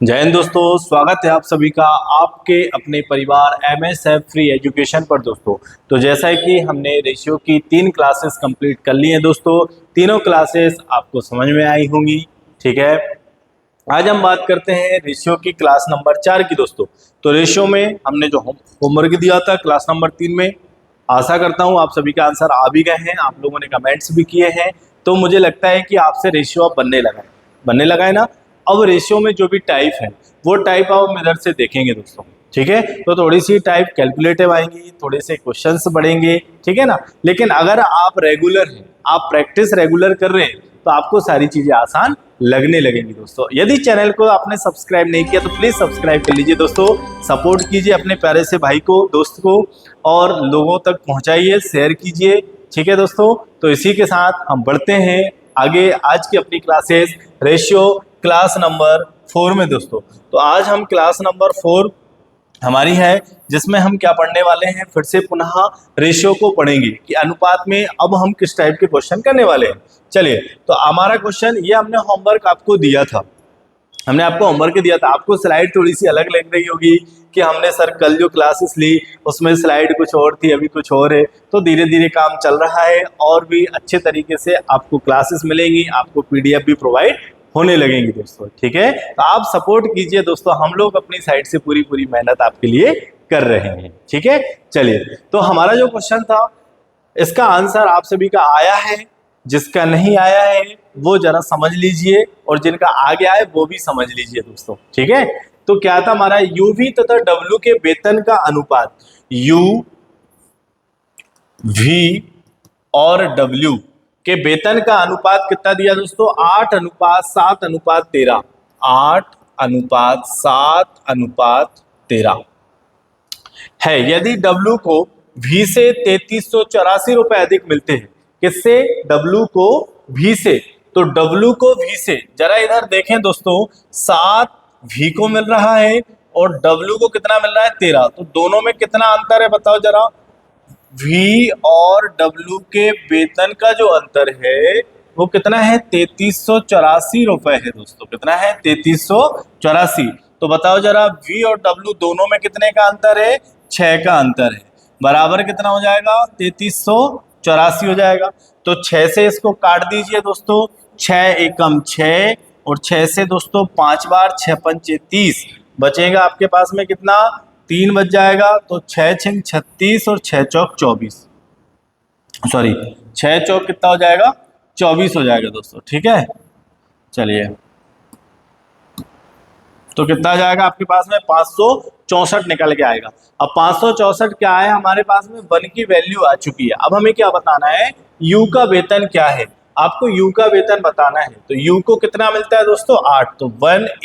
जय हिंद दोस्तों, स्वागत है आप सभी का आपके अपने परिवार MSF फ्री एजुकेशन पर। दोस्तों तो जैसा कि हमने रेशियो की 3 क्लासेस कंप्लीट कर ली हैं दोस्तों, तीनों क्लासेस आपको समझ में आई होंगी। ठीक है, आज हम बात करते हैं रेशियो की क्लास नंबर 4 की। दोस्तों तो रेशियो में हमने जो होमवर्क दिया था क्लास नंबर 3 में, आशा करता हूँ आप सभी का आंसर आ भी गए हैं, आप लोगों ने कमेंट्स भी किए हैं। तो मुझे लगता है कि आपसे रेशियो अब बनने लगा है ना। अब रेशियो में जो भी टाइप है वो टाइप आप इधर से देखेंगे दोस्तों। ठीक है, तो थोड़ी सी टाइप कैलकुलेटिव आएंगी, थोड़े से क्वेश्चंस बढ़ेंगे, ठीक है ना। लेकिन अगर आप रेगुलर हैं, आप प्रैक्टिस रेगुलर कर रहे हैं, तो आपको सारी चीजें आसान लगने लगेंगी दोस्तों। यदि चैनल को आपने सब्सक्राइब नहीं किया तो प्लीज सब्सक्राइब कर लीजिए दोस्तों, सपोर्ट कीजिए अपने प्यारे से भाई को, दोस्त को, और लोगों तक पहुंचाइए, शेयर कीजिए। ठीक है दोस्तों, तो इसी के साथ हम बढ़ते हैं आगे आज की अपनी क्लासेस रेशियो क्लास नंबर 4 में दोस्तों। तो आज हम क्लास नंबर 4 हमारी है, जिसमें हम क्या पढ़ने वाले हैं, फिर से पुनः रेशियो को पढ़ेंगे कि अनुपात में अब हम किस टाइप के क्वेश्चन करने वाले हैं। चलिए, तो हमारा क्वेश्चन ये हमने होमवर्क आपको दिया था, आपको स्लाइड थोड़ी सी अलग लग रही होगी कि हमने सर कल जो क्लासेस ली उसमें स्लाइड कुछ और थी, अभी कुछ और है। तो धीरे धीरे काम चल रहा है और भी अच्छे तरीके से आपको क्लासेस मिलेंगी, आपको PDF भी प्रोवाइड होने लगेंगी दोस्तों। ठीक है, तो आप सपोर्ट कीजिए दोस्तों, हम लोग अपनी साइड से पूरी मेहनत आपके लिए कर रहे हैं। ठीक है, चलिए, तो हमारा जो क्वेश्चन था इसका आंसर आप सभी का आया है, जिसका नहीं आया है वो जरा समझ लीजिए, और जिनका आ गया है वो भी समझ लीजिए दोस्तों। ठीक है, तो क्या था हमारा, UV तथा W के वेतन का अनुपात, UV और W के वेतन का अनुपात कितना दिया दोस्तों, 8:7:13, 8:7:13 है। यदि W को V से 3384 रुपए अधिक मिलते हैं, किससे, W को V से, तो W को V से जरा इधर देखें दोस्तों, 7 V को मिल रहा है और W को कितना मिल रहा है, 13। तो दोनों में कितना अंतर है बताओ जरा, V और W के वेतन का जो अंतर है वो कितना है, 3384 रुपए है दोस्तों। कितना है, 3384। तो बताओ जरा, V और W दोनों में कितने का अंतर है, 6 का अंतर है। बराबर कितना हो जाएगा, 3384 हो जाएगा। तो 6 से इसको काट दीजिए दोस्तों, 6 एकम 6 और 6 से दोस्तों 5 बार 6 पंचे 30, बचेगा आपके पास में कितना, 3 बच जाएगा। तो 6 छिंग 36 और 6 चौक 24, सॉरी 6 चौक कितना हो जाएगा, 24 हो जाएगा दोस्तों। ठीक है, चलिए, तो कितना जाएगा आपके पास में, 564 निकल के आएगा। अब 564 क्या है हमारे पास में, 1 की वैल्यू आ चुकी है। अब हमें क्या बताना है, U का वेतन क्या है, आपको U का वेतन बताना है। तो U को कितना मिलता है दोस्तों, 8। तो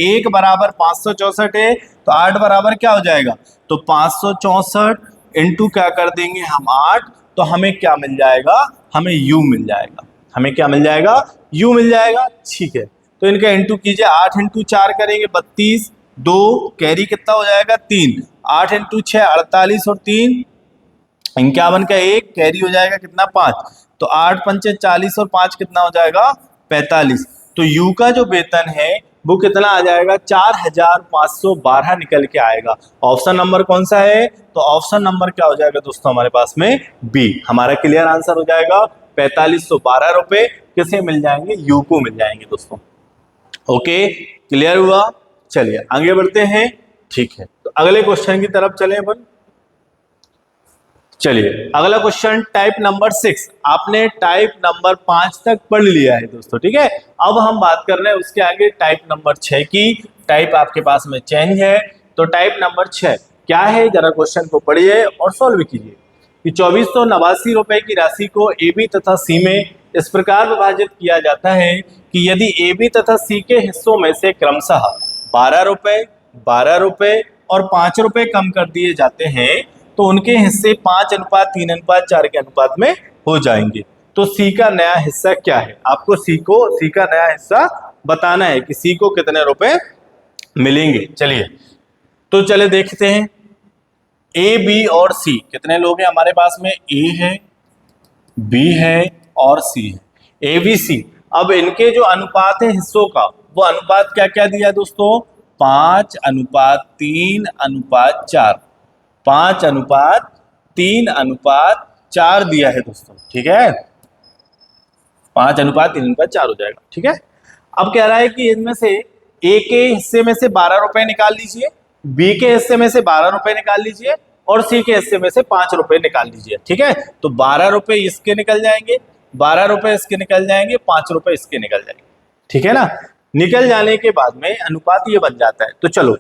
1 बराबर 564 है, तो 8 बराबर क्या हो जाएगा, तो 564 इंटू क्या कर देंगे हम 8, तो हमें क्या मिल जाएगा, हमें U मिल जाएगा। हमें क्या मिल जाएगा, U मिल जाएगा। ठीक है, तो इनका इंटू कीजिए, 8 इंटू 4 करेंगे 32, 2 कैरी कितना हो जाएगा, 3, 8 इंटू 6 48 और 3 51 का 1 कैरी हो जाएगा कितना, 5। तो 8 पंचे 40 और 5 कितना हो जाएगा, 45। तो U का जो वेतन है वो कितना आ जाएगा, 4512 निकल के आएगा। ऑप्शन नंबर कौन सा है, तो ऑप्शन नंबर क्या हो जाएगा दोस्तों हमारे पास में, B। हमारा क्लियर आंसर हो जाएगा 4512 रुपए किसे मिल जाएंगे, U को मिल जाएंगे दोस्तों। ओके, क्लियर हुआ। चलिए आगे बढ़ते हैं। ठीक है, तो अगले क्वेश्चन की तरफ चलें अपन। चलिए, अगला क्वेश्चन टाइप नंबर 6, आपने टाइप नंबर 5 तक पढ़ लिया है दोस्तों। ठीक है, अब हम बात कर रहे हैं उसके आगे टाइप नंबर 6 की। टाइप आपके पास में चेंज है, तो टाइप नंबर 6 क्या है, जरा क्वेश्चन को पढ़िए और सॉल्व कीजिए। कि 2489 रुपए की राशि को AB तथा C में इस प्रकार विभाजित किया जाता है कि यदि AB तथा C के हिस्सों में से क्रमशः 12 रुपए, 12 रुपए और 5 रुपए कम कर दिए जाते हैं, तो उनके हिस्से 5:3:4 के अनुपात में हो जाएंगे। तो C का नया हिस्सा क्या है, आपको C का नया हिस्सा बताना है कि C को कितने रुपए मिलेंगे। चलिए, तो चले देखते हैं। A, B और C कितने लोग हैं हमारे पास में, A है, B है और C है, ABC। अब इनके जो अनुपात है हिस्सों का, वो अनुपात क्या क्या दिया दोस्तों, 5:3:4, 5:3:4 दिया है दोस्तों। ठीक है, 5:3:4 हो जाएगा। ठीक है, अब कह रहा है कि इनमें से ए के हिस्से में से 12 रुपए निकाल लीजिए, बी के हिस्से में से 12 रुपए निकाल लीजिए और सी के हिस्से में से 5 रुपए निकाल लीजिए। ठीक है, तो 12 रुपए इसके निकल जाएंगे, 12 रुपए इसके निकल जाएंगे, 5 रुपए इसके निकल जाएंगे। ठीक है ना, निकल जाने के बाद में अनुपात ये बन जाता है। तो चलो,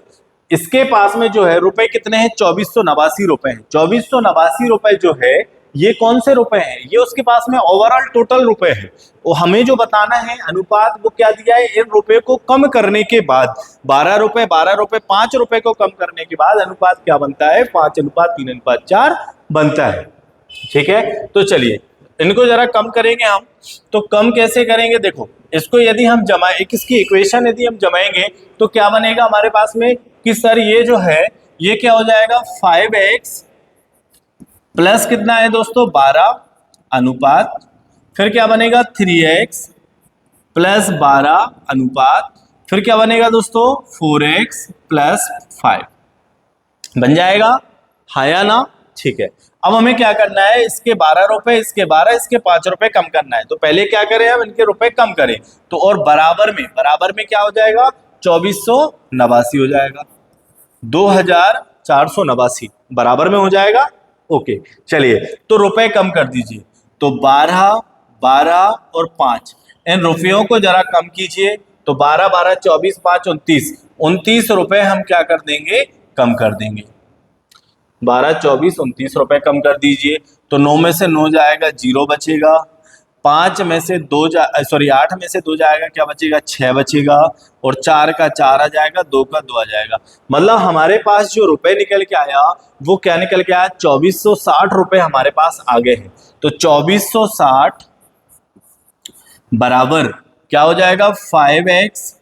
इसके पास में जो है रुपए कितने हैं, 2489 रुपए हैं। 2489 रुपए जो है ये कौन से रुपए हैं, ये उसके पास में ओवरऑल टोटल रुपए है। और हमें जो बताना है अनुपात वो क्या दिया है, इन रुपए को कम करने के बाद 12 रुपए 5 रुपए को कम करने के बाद अनुपात क्या बनता है, 5:3:4 बनता है। ठीक है, तो चलिए इनको जरा कम करेंगे हम। तो कम कैसे करेंगे, देखो इसको यदि हम जमाए, इसकी इक्वेशन यदि हम जमाएंगे तो क्या बनेगा हमारे पास में कि सर ये जो है ये क्या हो जाएगा, 5x प्लस कितना है दोस्तों 12 अनुपात, फिर क्या बनेगा 3x प्लस 12 अनुपात, फिर क्या बनेगा दोस्तों 4x प्लस 5 बन जाएगा, हाँ या ना। ठीक है, अब हमें क्या करना है, इसके 12 रुपए, इसके 12, इसके 5 रुपए कम करना है। तो पहले क्या करें, हम इनके रुपए कम करें। तो और बराबर में क्या हो जाएगा, 2489 हो जाएगा, 2489 बराबर में हो जाएगा। ओके, चलिए तो रुपए कम कर दीजिए। तो 12, 12 और 5, इन रुपयों को जरा कम कीजिए। तो 12, 12, 24, 5, 29, 29 रुपए हम क्या कर देंगे, कम कर देंगे। 12, 24, 29 रुपए कम कर दीजिए। तो 9 में से 9 जाएगा, 0 बचेगा। 5 में से 8 में से 2 जाएगा, क्या बचेगा, 6 बचेगा। और 4 का 4 आ जाएगा, 2 का 2 आ जाएगा। मतलब हमारे पास जो रुपए निकल के आया वो क्या निकल के आया, 2460 रुपए हमारे पास आ गए हैं। तो 2460 बराबर क्या हो जाएगा, 5x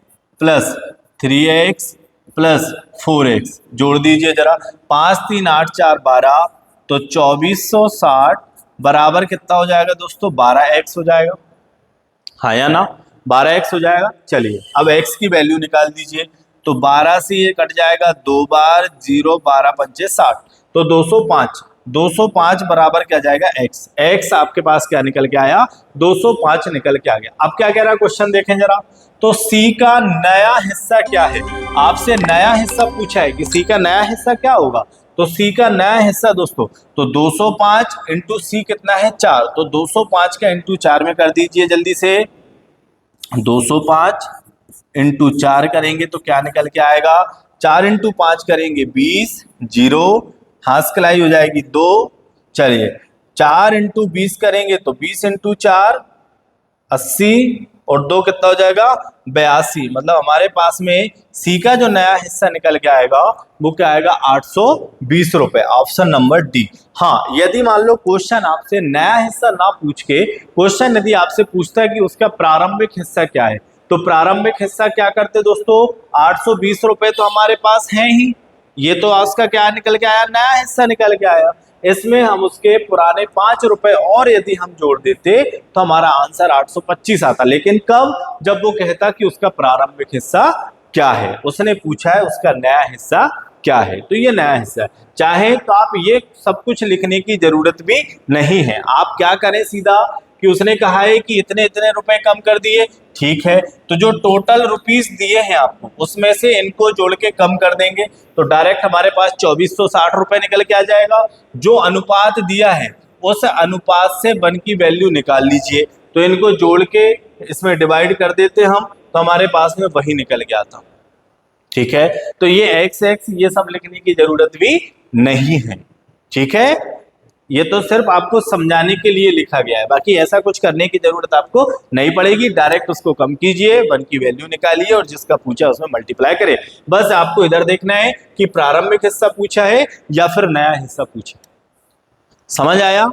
plus 3x plus 4x, जोड़ दीजिए जरा, 5, 3, 8, 4, 12, तो 2460 बराबर कितना हो जाएगा दोस्तों, 12x हो जाएगा, हाँ या ना, 12x हो जाएगा। चलिए अब x की वैल्यू निकाल दीजिए। तो 12 से ये कट जाएगा 2 बार, 0, 12 पंचे 60, तो 205, 205 बराबर क्या जाएगा x, x आपके पास क्या निकल के आया, 205 निकल के आ गया। अब क्या कह रहा है क्वेश्चन देखें जरा। तो C का नया हिस्सा क्या है, आपसे नया हिस्सा पूछा है कि C का नया हिस्सा क्या होगा। तो C का नया हिस्सा दोस्तों, तो 205 इंटू C कितना है 4, तो 205 का इंटू 4 में कर दीजिए जल्दी से। 205 इंटू 4 करेंगे तो क्या निकल के आएगा, 4 इंटू 5 करेंगे 20, 0 हास्कलाई हो जाएगी 2। चलिए 4 इंटू 20 करेंगे तो 20 इंटू 4 80 और 2 कितना हो जाएगा 82। मतलब हमारे पास में सी का जो नया हिस्सा निकल के आएगा वो क्या आएगा 820 रुपए, ऑप्शन नंबर डी। हाँ, यदि मान लो क्वेश्चन आपसे नया हिस्सा ना पूछ के क्वेश्चन यदि आपसे पूछता है कि उसका प्रारंभिक हिस्सा क्या है, तो प्रारंभिक हिस्सा क्या करते दोस्तों, 820 रुपए तो हमारे पास है ही, ये तो उसका क्या निकल के आया, नया हिस्सा निकल के आया। इसमें हम उसके पुराने 5 रुपए और यदि हम जोड़ देते तो हमारा आंसर 825 आता। लेकिन कब, जब वो कहता कि उसका प्रारंभिक हिस्सा क्या है, उसने पूछा है उसका नया हिस्सा क्या है, तो ये नया हिस्सा है। चाहे तो आप ये सब कुछ लिखने की जरूरत भी नहीं है, आप क्या करें सीधा कि उसने कहा है कि इतने इतने रुपए कम कर दिए, ठीक है, तो जो टोटल रुपीस दिए हैं आपको उसमें से इनको जोड़ के कम कर देंगे तो डायरेक्ट हमारे पास 2460 रुपए निकल के आ जाएगा। जो अनुपात दिया है उस अनुपात से वन की वैल्यू निकाल लीजिए, तो इनको जोड़ के इसमें डिवाइड कर देते हम तो हमारे पास में वही निकल के आता। ठीक है, तो ये एक्स एक्स ये सब लिखने की जरूरत भी नहीं है। ठीक है, ये तो सिर्फ आपको समझाने के लिए लिखा गया है, बाकी ऐसा कुछ करने की जरूरत आपको नहीं पड़ेगी। डायरेक्ट उसको कम कीजिए, वन की वैल्यू निकालिए और जिसका पूछा उसमें मल्टीप्लाई करें। बस आपको इधर देखना है कि प्रारंभिक हिस्सा पूछा है या फिर नया हिस्सा पूछा। समझ आया?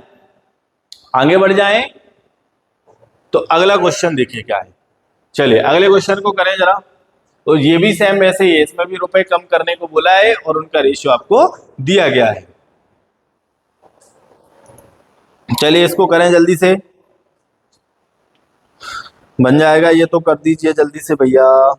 आगे बढ़ जाएं तो अगला क्वेश्चन देखिए क्या है। चलिए अगले क्वेश्चन को करें जरा। तो ये भी सेम वैसे ही है, इसमें भी रुपए कम करने को बोला है और उनका रेशियो आपको दिया गया है। चलिए इसको करें जल्दी से, बन जाएगा ये तो कर दीजिए जल्दी से भैया।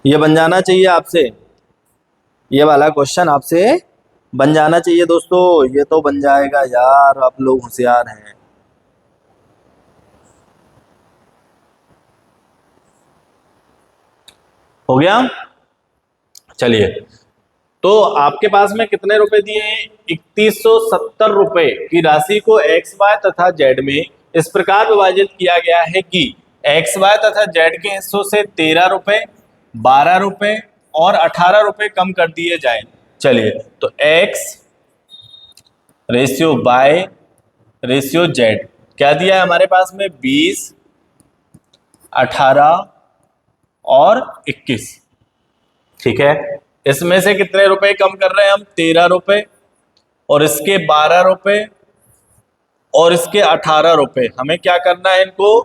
ये बन जाना चाहिए आपसे, ये वाला क्वेश्चन आपसे बन जाना चाहिए दोस्तों। ये तो बन जाएगा यार, आप लोग होशियार हैं। हो गया। चलिए, तो आपके पास में कितने रुपए दिए हैं? 3170 रुपए की राशि को एक्स वाय तथा जेड में इस प्रकार विभाजित किया गया है कि एक्स वाय तथा जेड के हिस्सों से 13 रुपए, 12 रुपए और 18 रुपए कम कर दिए जाएं। चलिए, तो x ratio by ratio Z क्या दिया है हमारे पास में? 20, 18 और 21। ठीक है, इसमें से कितने रुपए कम कर रहे हैं हम? 13 रुपए, और इसके 12 रुपए, और इसके 18 रुपए। हमें क्या करना है? इनको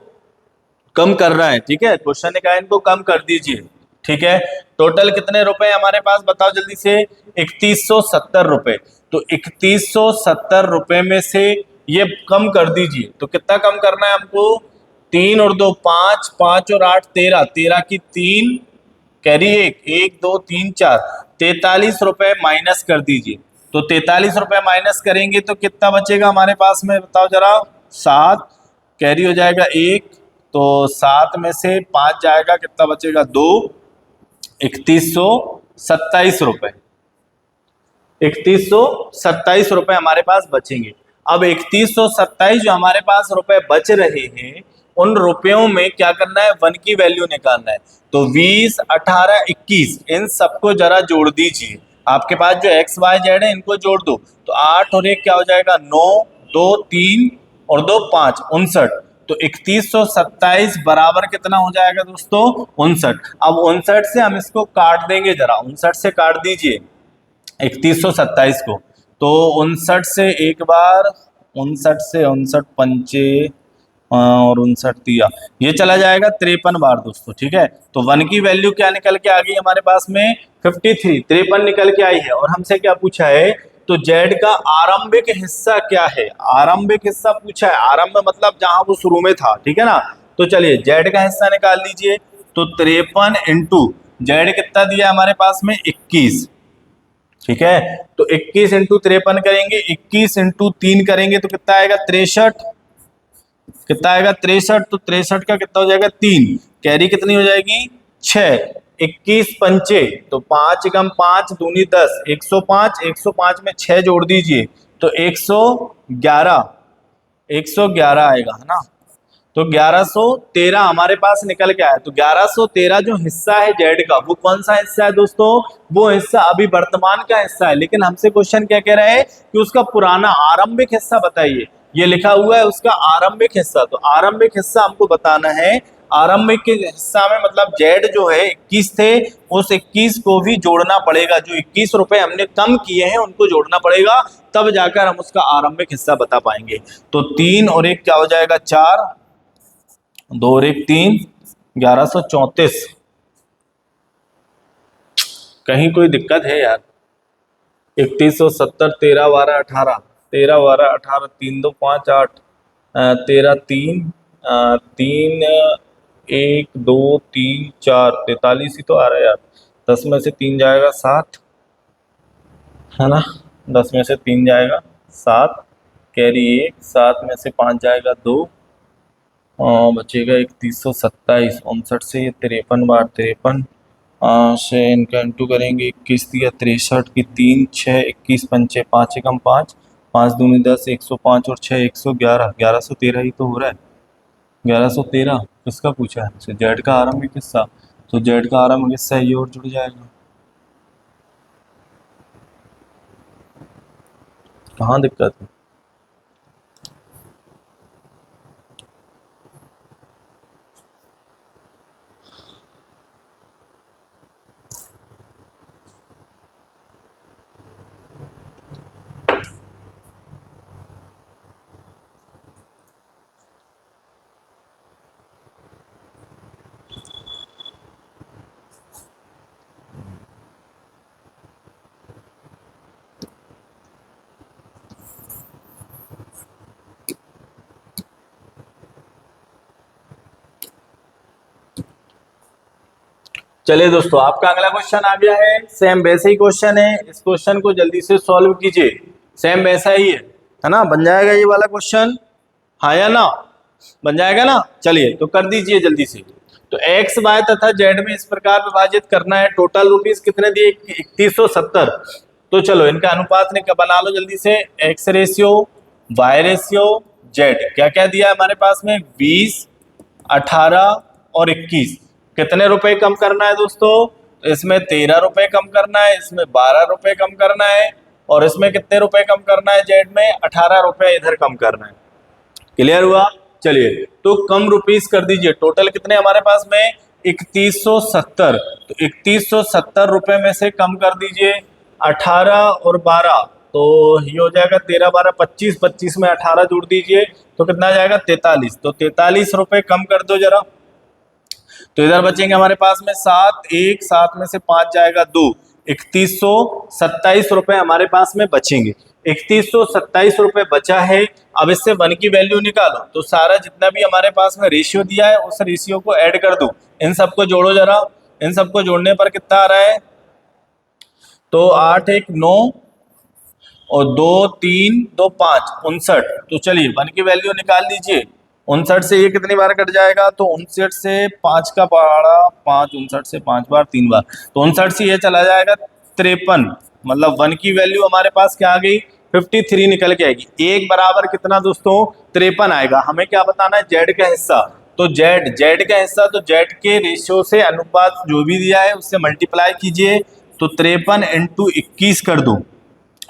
कम करना है। ठीक है, क्वेश्चन ने कहा इनको कम कर दीजिए। ठीक है, टोटल कितने रुपए हमारे पास बताओ जल्दी से? 3170 रुपए। तो 3170 रुपए में से ये कम कर दीजिए। तो कितना कम करना है हमको? 3 और 2 5, 5 और 8 13, 13 की 3 कैरी 1, 1 2 3 4, 43 रुपए माइनस कर दीजिए। तो 43 रुपए माइनस करेंगे तो कितना बचेगा हमारे पास में बताओ जरा? 7 कैरी हो जाएगा 1, तो 7 में से 5 जाएगा, कितना बचेगा? 2। 3127 रुपए, 3127 रुपए हमारे पास बचेंगे। अब 3127 जो हमारे पास रुपए बच रहे हैं, उन रुपयों में क्या करना है? वन की वैल्यू निकालना है। तो 20, 18, 21 इन सबको जरा जोड़ दीजिए। आपके पास जो एक्स वाई जेड है इनको जोड़ दो। तो 8 और 1 क्या हो जाएगा? 9, 2 3 और 2 5, 59। तो 3127 बराबर कितना हो जाएगा दोस्तों? 59। अब 59 से हम इसको काट देंगे, जरा 59 से काट दीजिए 3127 को। तो 59 से एक बार, 59 से 59 पंचे और 59 दिया, ये चला जाएगा 53 बार दोस्तों। ठीक है, तो वन की वैल्यू क्या निकल के आ गई हमारे पास में? 53, 53 निकल के आई है। और हमसे क्या पूछा है? तो जेड का आरंभिक हिस्सा क्या है? आरंभिक हिस्सा पूछा है। आरंभ मतलब जहां वो शुरू में था। ठीक है ना? तो चलिए जेड का हिस्सा निकाल लीजिए। तो 53 इंटू जेड कितना दिया हमारे पास में? 21। ठीक है, तो 21 इंटू 53 करेंगे, 21 इंटू 3 करेंगे तो कितना आएगा? 63। कितना आएगा? 63। तो 63 का कितना हो जाएगा? 3 कैरी कितनी हो जाएगी? 6। 21 पंचे, तो 5 एकम 5 दूनी 10, 105। 105 में 6 जोड़ दीजिए तो 111, 111 आएगा, है ना? तो 1113 हमारे पास निकल के आया। तो 1113 जो हिस्सा है जेड का, वो कौन सा हिस्सा है दोस्तों? वो हिस्सा अभी वर्तमान का हिस्सा है। लेकिन हमसे क्वेश्चन क्या कह रहा है कि उसका पुराना आरंभिक हिस्सा बताइए। ये लिखा हुआ है उसका आरंभिक हिस्सा। तो आरंभिक हिस्सा हमको बताना है। आरंभिक के हिस्सा में मतलब जेड जो है 21 थे, उस 21 को भी जोड़ना पड़ेगा। जो 21 रुपए हमने कम किए हैं उनको जोड़ना पड़ेगा, तब जाकर हम उसका आरंभिक हिस्सा बता पाएंगे। तो 3 और 1 क्या हो जाएगा? 4, 2 और 1 3, 1134। कहीं कोई दिक्कत है यार? 3170, 13 12 18, 13 12 18, 3 2 5 8, 13 3, 3 1 2 3 4, 43 ही तो आ रहा है यार। 10 में से 3 जाएगा 7, है ना? 10 में से 3 जाएगा 7, कैरी 1, 7 में से 5 जाएगा 2, बचेगा 3127। 59 से ये 53 बार 53 से इनका इंटू करेंगे। 21 दिया 63 की 3 6, 21 पंचे 5 एकम 5, 5 दूनी 10, 105 और 6 111, 1113 ही तो हो रहा है। 1113 किसका पूछा है हमसे? जेड का आरंभिक हिस्सा। तो जेड का आरंभिक हिस्सा ये और जुड़ जाएगा। कहाँ दिक्कत है? चलिए दोस्तों, आपका अगला क्वेश्चन आ गया है। सेम वैसे ही क्वेश्चन है, इस क्वेश्चन को जल्दी से सॉल्व कीजिए। सेम वैसा ही है ना? बन जाएगा ये वाला क्वेश्चन, हाँ या ना? बन जाएगा ना? चलिए तो कर दीजिए जल्दी से। तो एक्स वाई तथा जेड में इस प्रकार विभाजित करना है। टोटल रुपीस कितने दिए? 3170। तो चलो इनका अनुपात बना लो जल्दी से। X ratio, Y ratio, Z क्या क्या दिया है हमारे पास में? 20, 18 और 21। कितने रुपए कम करना है दोस्तों? इसमें 13 रुपए कम करना है, इसमें 12 रुपए कम करना है, और इसमें कितने रुपए कम करना है? जेड में 18 रुपए इधर कम करना है। क्लियर हुआ? चलिए तो कम रुपीस कर दीजिए। टोटल कितने हमारे पास में? 3170। तो 3170 रुपए में से कम कर दीजिए 18 और 12, तो ये हो जाएगा 13 12 25, 25 में 18 जोड़ दीजिए तो कितना आ जाएगा? 43। तो 43 रुपए कम कर दो जरा। तो इधर बचेंगे हमारे पास में 7, 1 7 में से 5 जाएगा 2, 3127 रुपए हमारे पास में बचेंगे। 3127 रुपए बचा है। अब इससे 1 की वैल्यू निकालो, तो सारा जितना भी हमारे पास में रेशियो दिया है उस रेशियो को ऐड कर दो। इन सबको जोड़ो जरा। इन सबको जोड़ने पर कितना आ रहा है? तो 8 1 9 और 2 3 2 5 59। तो चलिए 1 की वैल्यू निकाल लीजिए। 59 से ये कितनी बार कट जाएगा? तो 59 से 5 का पहाड़ा 5, 59 से 5 बार 3 बार, तो 59 से ये चला जाएगा 53। मतलब 1 की वैल्यू हमारे पास क्या आ गई? 53 निकल के आएगी। एक बराबर कितना दोस्तों? 53 आएगा। हमें क्या बताना है? जेड का हिस्सा। तो जेड का हिस्सा, तो जेड के रेशियो से अनुपात जो भी दिया है उससे मल्टीप्लाई कीजिए। तो 53 इंटू 21 कर दो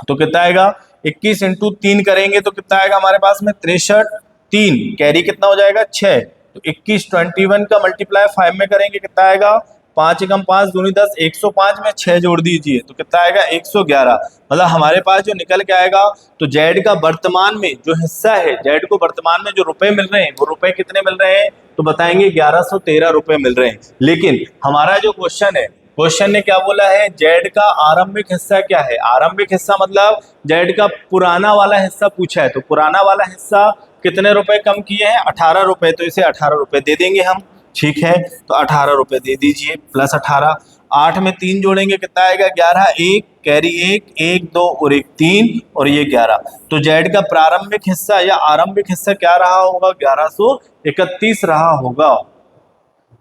तो कितना आएगा? 21 इंटू 3 करेंगे तो कितना आएगा हमारे पास में? 63। 3 कैरी कितना हो जाएगा? 6। तो 21 21 का मल्टीप्लाई 5 में करेंगे कितना आएगा? 5 एकम 5 दूनी 10, 105 में 6 जोड़ दीजिए तो कितना आएगा? 111। मतलब हमारे पास जो निकल के आएगा, तो जेड का वर्तमान में जो हिस्सा है, जेड को वर्तमान में जो रुपए मिल रहे हैं वो रुपए कितने मिल रहे हैं? तो बताएंगे 1113 रुपए मिल रहे हैं। लेकिन हमारा जो क्वेश्चन है, क्वेश्चन ने क्या बोला है? जेड का आरंभिक हिस्सा क्या है? आरंभिक हिस्सा मतलब जेड का पुराना वाला हिस्सा पूछा है। तो पुराना वाला हिस्सा कितने रुपए कम किए हैं? 18 रुपए। तो इसे 18 रुपए दे देंगे हम। ठीक है, तो 18 रुपए दे दीजिए प्लस 18। 8 में 3 जोड़ेंगे कितना आएगा? 11। 1 कैरी 1, 1 2 और 1 3 और ये 11। तो जेड का प्रारंभिक हिस्सा या आरंभिक हिस्सा क्या रहा होगा? 1131 रहा होगा।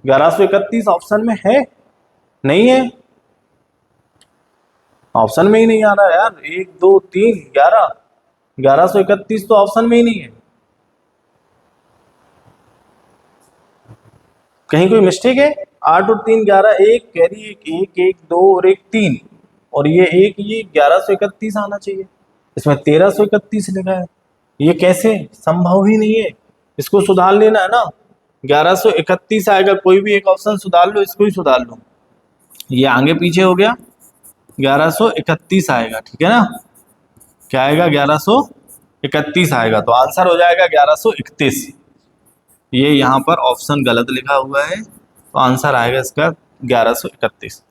1131 ऑप्शन में है? नहीं है, ऑप्शन में ही नहीं आ रहा है यार। 1 2 3 11, 1131 तो ऑप्शन में ही नहीं है। कहीं कोई मिस्टेक है? 8 और 3 11, 1 कैरी 1, 1 1 2 और 1 3 और ये 1, ये 1131 आना चाहिए। इसमें 1331 लिखा है। ये कैसे? संभव ही नहीं है। इसको सुधार लेना है ना। 1131 आएगा। कोई भी एक ऑप्शन सुधार लो, इसको ही सुधार लो। ये आगे पीछे हो गया, 1131 आएगा। ठीक है ना? क्या आएगा? 1131 आएगा। तो आंसर हो जाएगा 1131। ये यहाँ पर ऑप्शन गलत लिखा हुआ है, तो आंसर आएगा इसका 1131।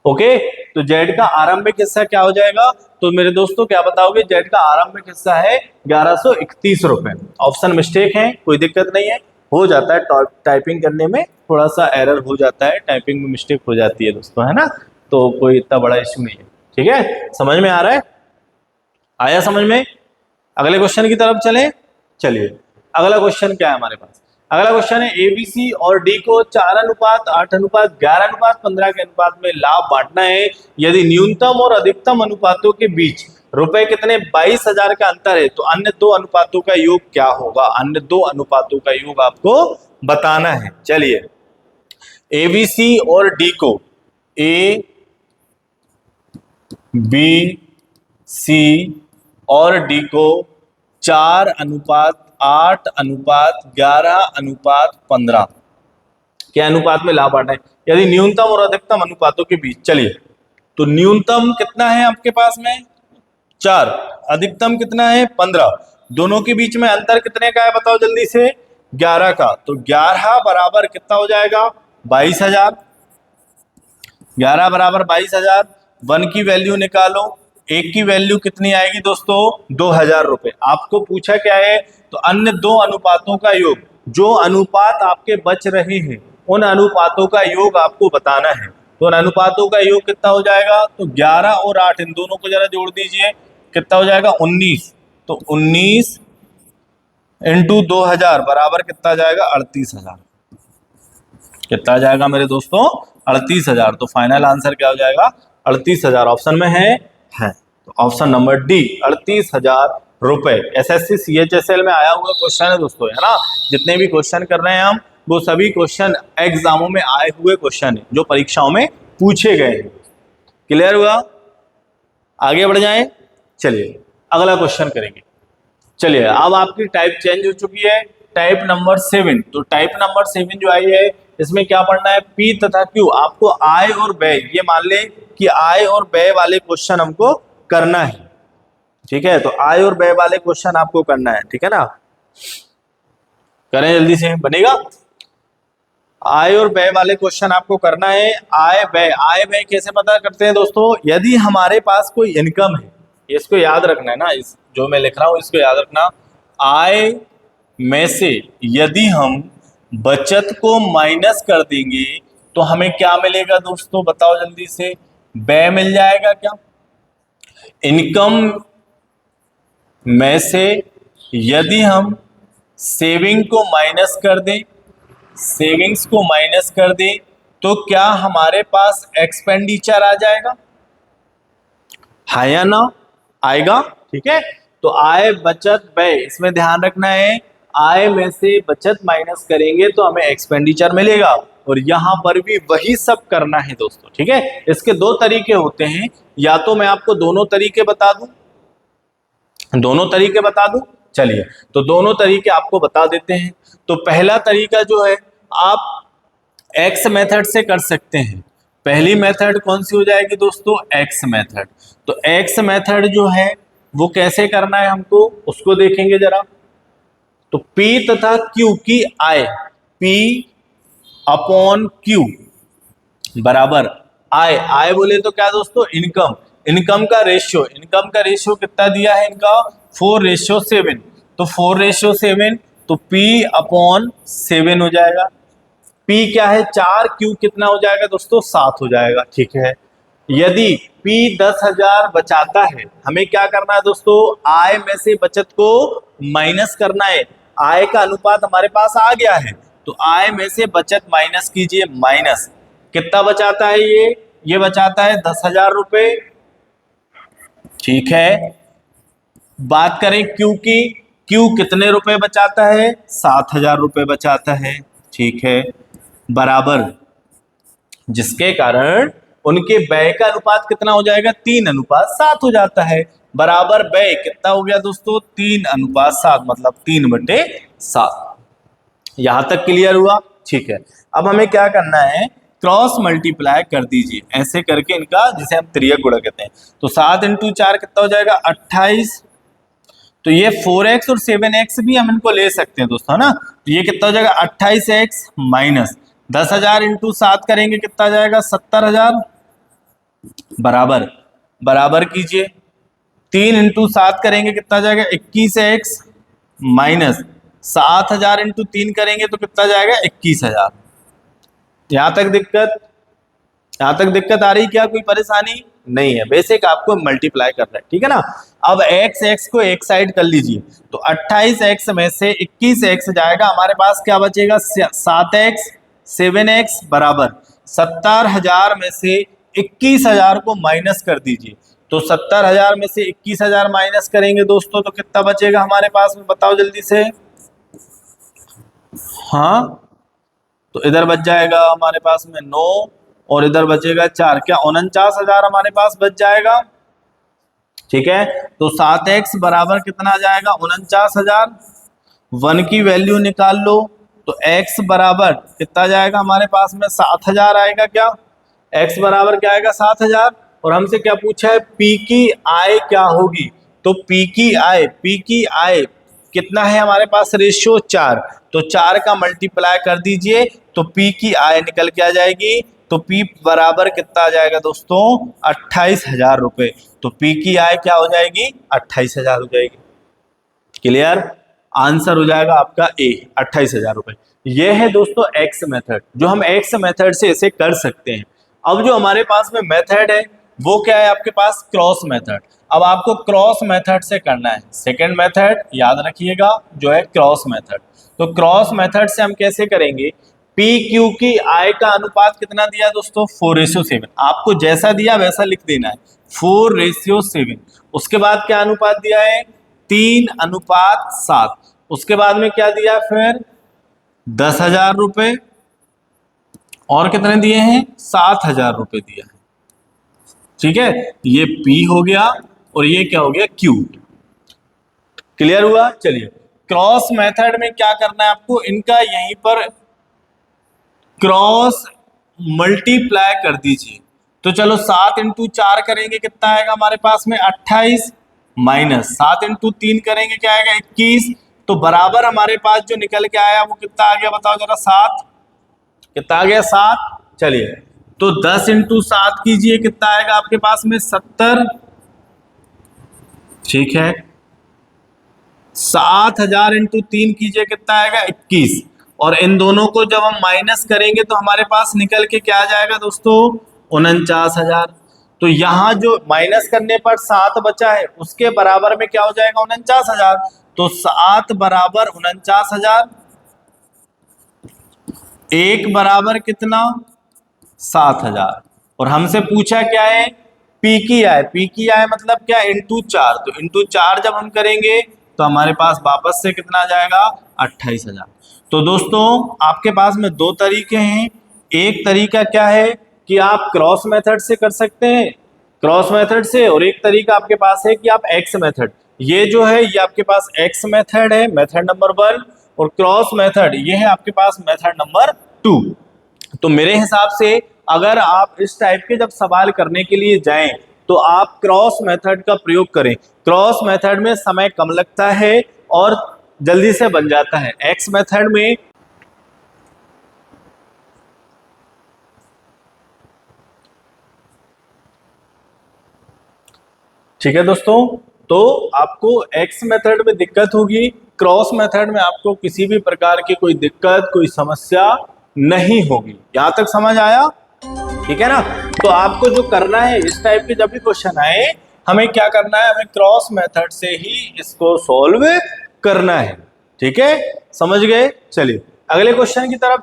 ओके, तो जेड का आरंभिक हिस्सा क्या हो जाएगा? तो मेरे दोस्तों क्या बताओगे? जेड का आरंभिक हिस्सा है 1131 रुपए। ऑप्शन मिस्टेक है, कोई दिक्कत नहीं है, हो जाता है। टाइपिंग करने में थोड़ा सा एरर हो जाता है, टाइपिंग में मिस्टेक हो जाती है दोस्तों, है ना? तो कोई इतना बड़ा इश्यू नहीं है। ठीक है, समझ में आ रहा है? आया समझ में? अगले क्वेश्चन की तरफ चलें। चलिए अगला क्वेश्चन क्या है हमारे पास? अगला क्वेश्चन है एबीसी और डी को 4:8, 8:11, 11:15 के अनुपात में लाभ बांटना है। यदि न्यूनतम और अधिकतम अनुपातों के बीच रुपए कितने 22,000 का अंतर है तो अन्य दो अनुपातों का योग क्या होगा? अन्य दो अनुपातों का योग आपको बताना है। चलिए एबीसी और डी को, ए बी सी और डी को 4:8, 11:15 के अनुपात में लाभ बांटना है। यदि न्यूनतम और अधिकतम अनुपातों के बीच, चलिए तो न्यूनतम कितना है आपके पास में? 4। अधिकतम कितना है? 15। दोनों के बीच में अंतर कितने का है बताओ जल्दी से? 11 का। तो 11 बराबर कितना हो जाएगा? 22,000। 11 बराबर 22,000। 1 की वैल्यू निकालो। 1 की वैल्यू कितनी आएगी दोस्तों? 2,000 रुपए। आपको पूछा क्या है? तो अन्य दो अनुपातों का योग, जो अनुपात आपके बच रहे हैं उन अनुपातों का योग आपको बताना है। तो इन अनुपातों का योग कितना हो जाएगा, तो 11 और 8 इन दोनों को जरा जोड़ दीजिए, कितना हो जाएगा 19। तो 19 इंटू 2000 बराबर कितना जाएगा 38,000। कितना जाएगा मेरे दोस्तों 38,000। तो फाइनल आंसर क्या हो जाएगा 38,000। ऑप्शन में है तो ऑप्शन नंबर डी 38,000 रुपए। एसएससी सीएचएसएल में आया हुआ क्वेश्चन है दोस्तों, है ना। जितने भी क्वेश्चन कर रहे हैं हम वो सभी क्वेश्चन एग्जामों में आए हुए क्वेश्चन है जो परीक्षाओं में पूछे गए हैं। क्लियर हुआ, आगे बढ़ जाएं। चलिए अगला क्वेश्चन करेंगे। चलिए अब आपकी टाइप चेंज हो चुकी है, टाइप नंबर 7। तो टाइप नंबर 7 जो आई है इसमें क्या पढ़ना है, पी तथा क्यू। आपको आय और व्यय, ये मान ले कि आय और व्यय वाले क्वेश्चन हमको करना है, ठीक है। तो आय और व्यय वाले क्वेश्चन आपको करना है, ठीक है ना। करें जल्दी से, बनेगा। आय और व्यय वाले क्वेश्चन आपको करना है। आय व्यय कैसे पता करते हैं दोस्तों, यदि हमारे पास कोई इनकम है, इसको याद रखना है ना, इस जो मैं लिख रहा हूं इसको याद रखना। आय में से यदि हम बचत को माइनस कर देंगे तो हमें क्या मिलेगा दोस्तों, बताओ जल्दी से, व्यय मिल जाएगा क्या। इनकम में से यदि हम सेविंग को माइनस कर दें, सेविंग्स को माइनस कर दें तो क्या हमारे पास एक्सपेंडिचर आ जाएगा, है या ना, आएगा, ठीक है। तो आय बचत व्यय, इसमें ध्यान रखना है, आय में से बचत माइनस करेंगे तो हमें एक्सपेंडिचर मिलेगा, और यहां पर भी वही सब करना है दोस्तों, ठीक है। इसके दो तरीके होते हैं, या तो मैं आपको दोनों तरीके बता दूं, चलिए तो दोनों तरीके आपको बता देते हैं। तो पहला तरीका जो है आप एक्स मेथड से कर सकते हैं। पहली मेथड कौन सी हो जाएगी दोस्तों, एक्स मेथड। तो एक्स मेथड जो है वो कैसे करना है हमको, उसको देखेंगे जरा। तो P तथा Q की आय, P अपॉन Q बराबर आय बोले तो क्या दोस्तों, इनकम। इनकम का रेशियो कितना दिया है इनका, 4:7। तो 4:7 तो P अपॉन 7 हो जाएगा। P क्या है 4, Q कितना हो जाएगा दोस्तों 7 हो जाएगा, ठीक है। यदि P 10,000 बचाता है, हमें क्या करना है दोस्तों, आय में से बचत को माइनस करना है। आय का अनुपात हमारे पास आ गया है, तो आय में से बचत माइनस कीजिए, माइनस कितना बचाता है ये बचाता है 10,000 रुपए, ठीक है। बात करें Q की, Q कितने रुपए बचाता है, 7,000 रुपए बचाता है, ठीक है, बराबर, जिसके कारण उनके व्यय का अनुपात कितना हो जाएगा, 3:7 हो जाता है, बराबर व्यय कितना हो गया दोस्तों 3:7, मतलब 3/7। यहां तक क्लियर हुआ, ठीक है। अब हमें क्या करना है, क्रॉस मल्टीप्लाई कर दीजिए, ऐसे करके इनका, जिसे हम त्रियक गुणा कहते हैं। तो 7 × 4 कितना हो जाएगा 28। तो ये 4x और 7x भी हम इनको ले सकते हैं दोस्तों, है ना। तो ये कितना हो जाएगा 28x माइनस 10,000 × 7 करेंगे कितना आ जाएगा 70,000, बराबर कीजिए। 3 × 7 करेंगे कितना आ जाएगा 21x माइनस 7,000 × 3 करेंगे तो कितना जाएगा 21,000। यहां तक दिक्कत आ रही, क्या कोई परेशानी नहीं है, बेसिक आपको मल्टीप्लाई करना है, ठीक है ना। अब x को एक साइड कर लीजिए, तो 28x में से 21x जाएगा, हमारे पास क्या बचेगा 7x 7x बराबर 70,000 में से 21,000 को माइनस कर दीजिए। तो 70,000 में से 21,000 माइनस करेंगे दोस्तों तो कितना बचेगा हमारे पास में, बताओ जल्दी से। हाँ, तो इधर बच जाएगा हमारे पास में 9 और इधर बचेगा 4, क्या 49,000 हमारे पास बच जाएगा, ठीक है। तो 7x बराबर कितना आ जाएगा 49,000। 1 की वैल्यू निकाल लो, तो x बराबर कितना जाएगा हमारे पास में 7,000 आएगा, क्या x बराबर क्या आएगा 7,000। और हमसे क्या पूछा है, P की आय क्या होगी, तो P की आय कितना है हमारे पास, रेशियो 4। तो 4 का मल्टीप्लाई कर दीजिए तो P की आय निकल के आ जाएगी। तो P बराबर कितना आ जाएगा दोस्तों 28,000 रुपए। तो P की आय क्या हो जाएगी 28,000 हो जाएगी। क्लियर, आंसर हो जाएगा आपका A 28,000 रुपए। यह है दोस्तों एक्स मेथड, जो हम एक्स मेथड से इसे कर सकते हैं। अब जो हमारे पास में मेथड है वो क्या है आपके पास, क्रॉस मेथड। अब आपको क्रॉस मेथड से करना है, सेकंड मेथड याद रखिएगा जो है क्रॉस मेथड। तो क्रॉस मेथड से हम कैसे करेंगे, पी क्यू की आय का अनुपात कितना दिया दोस्तों, 4:7। आपको जैसा दिया वैसा लिख देना है, 4:7। उसके बाद क्या अनुपात दिया है, 3:7। उसके बाद में क्या दिया, फिर 10,000 रुपए, और कितने दिए हैं, 7,000 रुपए दिया है। ठीक है, ये P हो गया और ये क्या हो गया, Q। क्लियर हुआ। चलिए क्रॉस मेथड में क्या करना है आपको, इनका यहीं पर क्रॉस मल्टीप्लाई कर दीजिए। तो चलो 7 × 4 करेंगे कितना आएगा हमारे पास में 28, माइनस 7 × 3 करेंगे क्या आएगा 21। तो बराबर हमारे पास जो निकल के आया वो कितना आ गया बताओ जरा, 7। कितना आ गया, 7। चलिए तो 10 × 7 कीजिए, कितना आएगा आपके पास में 70। ठीक है, 7,000 × 3 कीजिए, कितना आएगा 21। और इन दोनों को जब हम माइनस करेंगे तो हमारे पास निकल के क्या आ जाएगा दोस्तों, 49,000। तो यहाँ जो माइनस करने पर 7 बचा है उसके बराबर में क्या हो जाएगा, 49,000। तो 7 बराबर 49,000, 1 बराबर कितना, 7,000। और हमसे पूछा क्या है, पी की आय। पी की आय मतलब क्या, इंटू 4। तो इंटू 4 जब हम करेंगे तो हमारे पास वापस से कितना आ जाएगा, 28,000। तो दोस्तों आपके पास में दो तरीके हैं। एक तरीका क्या है कि आप क्रॉस मेथड से कर सकते हैं, क्रॉस मेथड से, और एक तरीका आपके पास है कि आप एक्स मेथड। ये जो है ये आपके पास एक्स मेथड है, मेथड नंबर 1, और क्रॉस मेथड ये है आपके पास मेथड नंबर 2। तो मेरे हिसाब से अगर आप इस टाइप के जब सवाल करने के लिए जाएं तो आप क्रॉस मेथड का प्रयोग करें। क्रॉस मेथड में समय कम लगता है और जल्दी से बन जाता है। एक्स मेथड में ठीक है दोस्तों, तो आपको एक्स मेथड में दिक्कत होगी, क्रॉस मेथड में आपको किसी भी प्रकार की कोई दिक्कत, कोई समस्या नहीं होगी। यहां तक समझ आया, ठीक है ना। तो आपको जो करना है, इस टाइप के जब भी क्वेश्चन आए हमें क्या करना है, हमें क्रॉस मेथड से ही इसको सॉल्व करना है। ठीक है, समझ गए। चलिए अगले क्वेश्चन की तरफ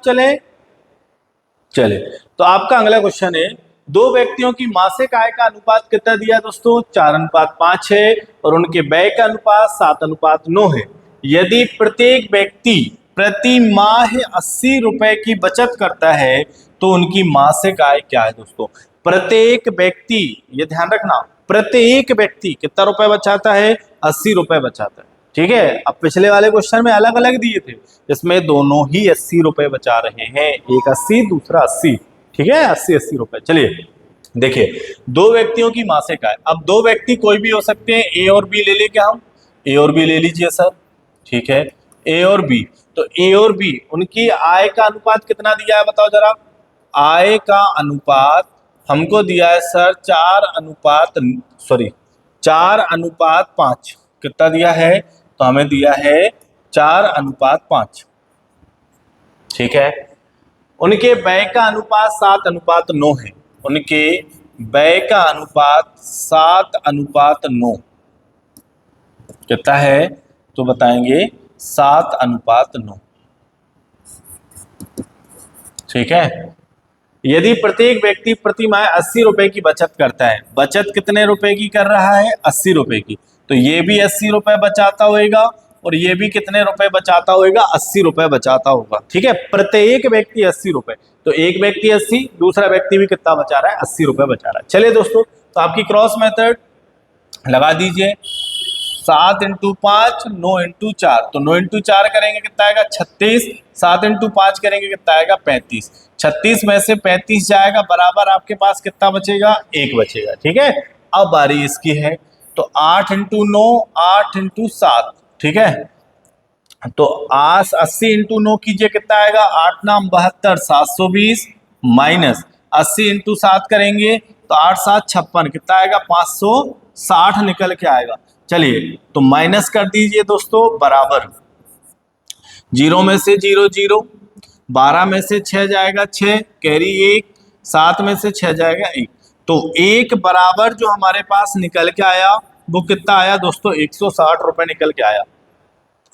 चले। तो आपका अगला क्वेश्चन है, दो व्यक्तियों की मासिक आय का अनुपात कितना दिया दोस्तों, 4:5 है, और उनके व्यय का अनुपात 7:9 है। यदि प्रत्येक व्यक्ति प्रति माह 80 रुपए की बचत करता है तो उनकी मासिक आय क्या है दोस्तों। प्रत्येक व्यक्ति, ये ध्यान रखना, प्रत्येक व्यक्ति कितना रुपए बचाता है, 80 रुपए बचाता है। ठीक है, अब पिछले वाले क्वेश्चन में अलग अलग दिए थे, इसमें दोनों ही 80 रुपए बचा रहे हैं, एक 80 दूसरा 80। ठीक है, 80 रुपए। चलिए देखिए, दो व्यक्तियों की मासिक आय, अब दो व्यक्ति कोई भी हो सकते हैं, ए और बी ले लें क्या हम, ए और बी ले लीजिए सर। ठीक है, ए और बी, तो ए और बी उनकी आय का अनुपात कितना दिया है बताओ जरा। आय का अनुपात हमको दिया है सर 4:5। कितना दिया है, तो हमें दिया है 4:5। ठीक है, उनके व्यय का अनुपात 7:9 है, उनके व्यय का अनुपात 7:9 कितना है, तो बताएंगे 7:9। ठीक है, यदि प्रत्येक व्यक्ति प्रति माह 80 रुपए की बचत करता है, बचत कितने रुपए की कर रहा है, 80 रुपए की, तो ये भी 80 रुपए बचाता होगा और ये भी कितने रुपए बचाता होगा, 80 रुपए बचाता होगा। ठीक है, प्रत्येक व्यक्ति 80 रुपए, तो एक व्यक्ति 80, दूसरा व्यक्ति भी कितना बचा रहा है, 80 रुपए बचा रहा है। चलिए दोस्तों, तो आपकी क्रॉस मेथड लगा दीजिए, 7 × 5 9 × 4, तो 9 × 4 करेंगे कितना आएगा 36, 7 × 5 करेंगे कितना आएगा 35। 36 में से 35 जाएगा, बराबर आपके पास कितना बचेगा, 1 बचेगा। ठीक है, अब बारी इसकी है, तो 8 × 9 8 × 7। ठीक है, तो 80 × 9 कीजिए, कितना आएगा, 8 9 72, 720, माइनस 80 × 7 करेंगे तो 8 7 56, कितना आएगा 560 निकल के आएगा। चलिए तो माइनस कर दीजिए दोस्तों, बराबर 0 में से 0 0, 12 में से 6 जाएगा 6, कैरी 1, 7 में से 6 जाएगा 1, तो 1 बराबर जो हमारे पास निकल के आया वो कितना आया दोस्तों, 160 रुपए निकल के आया।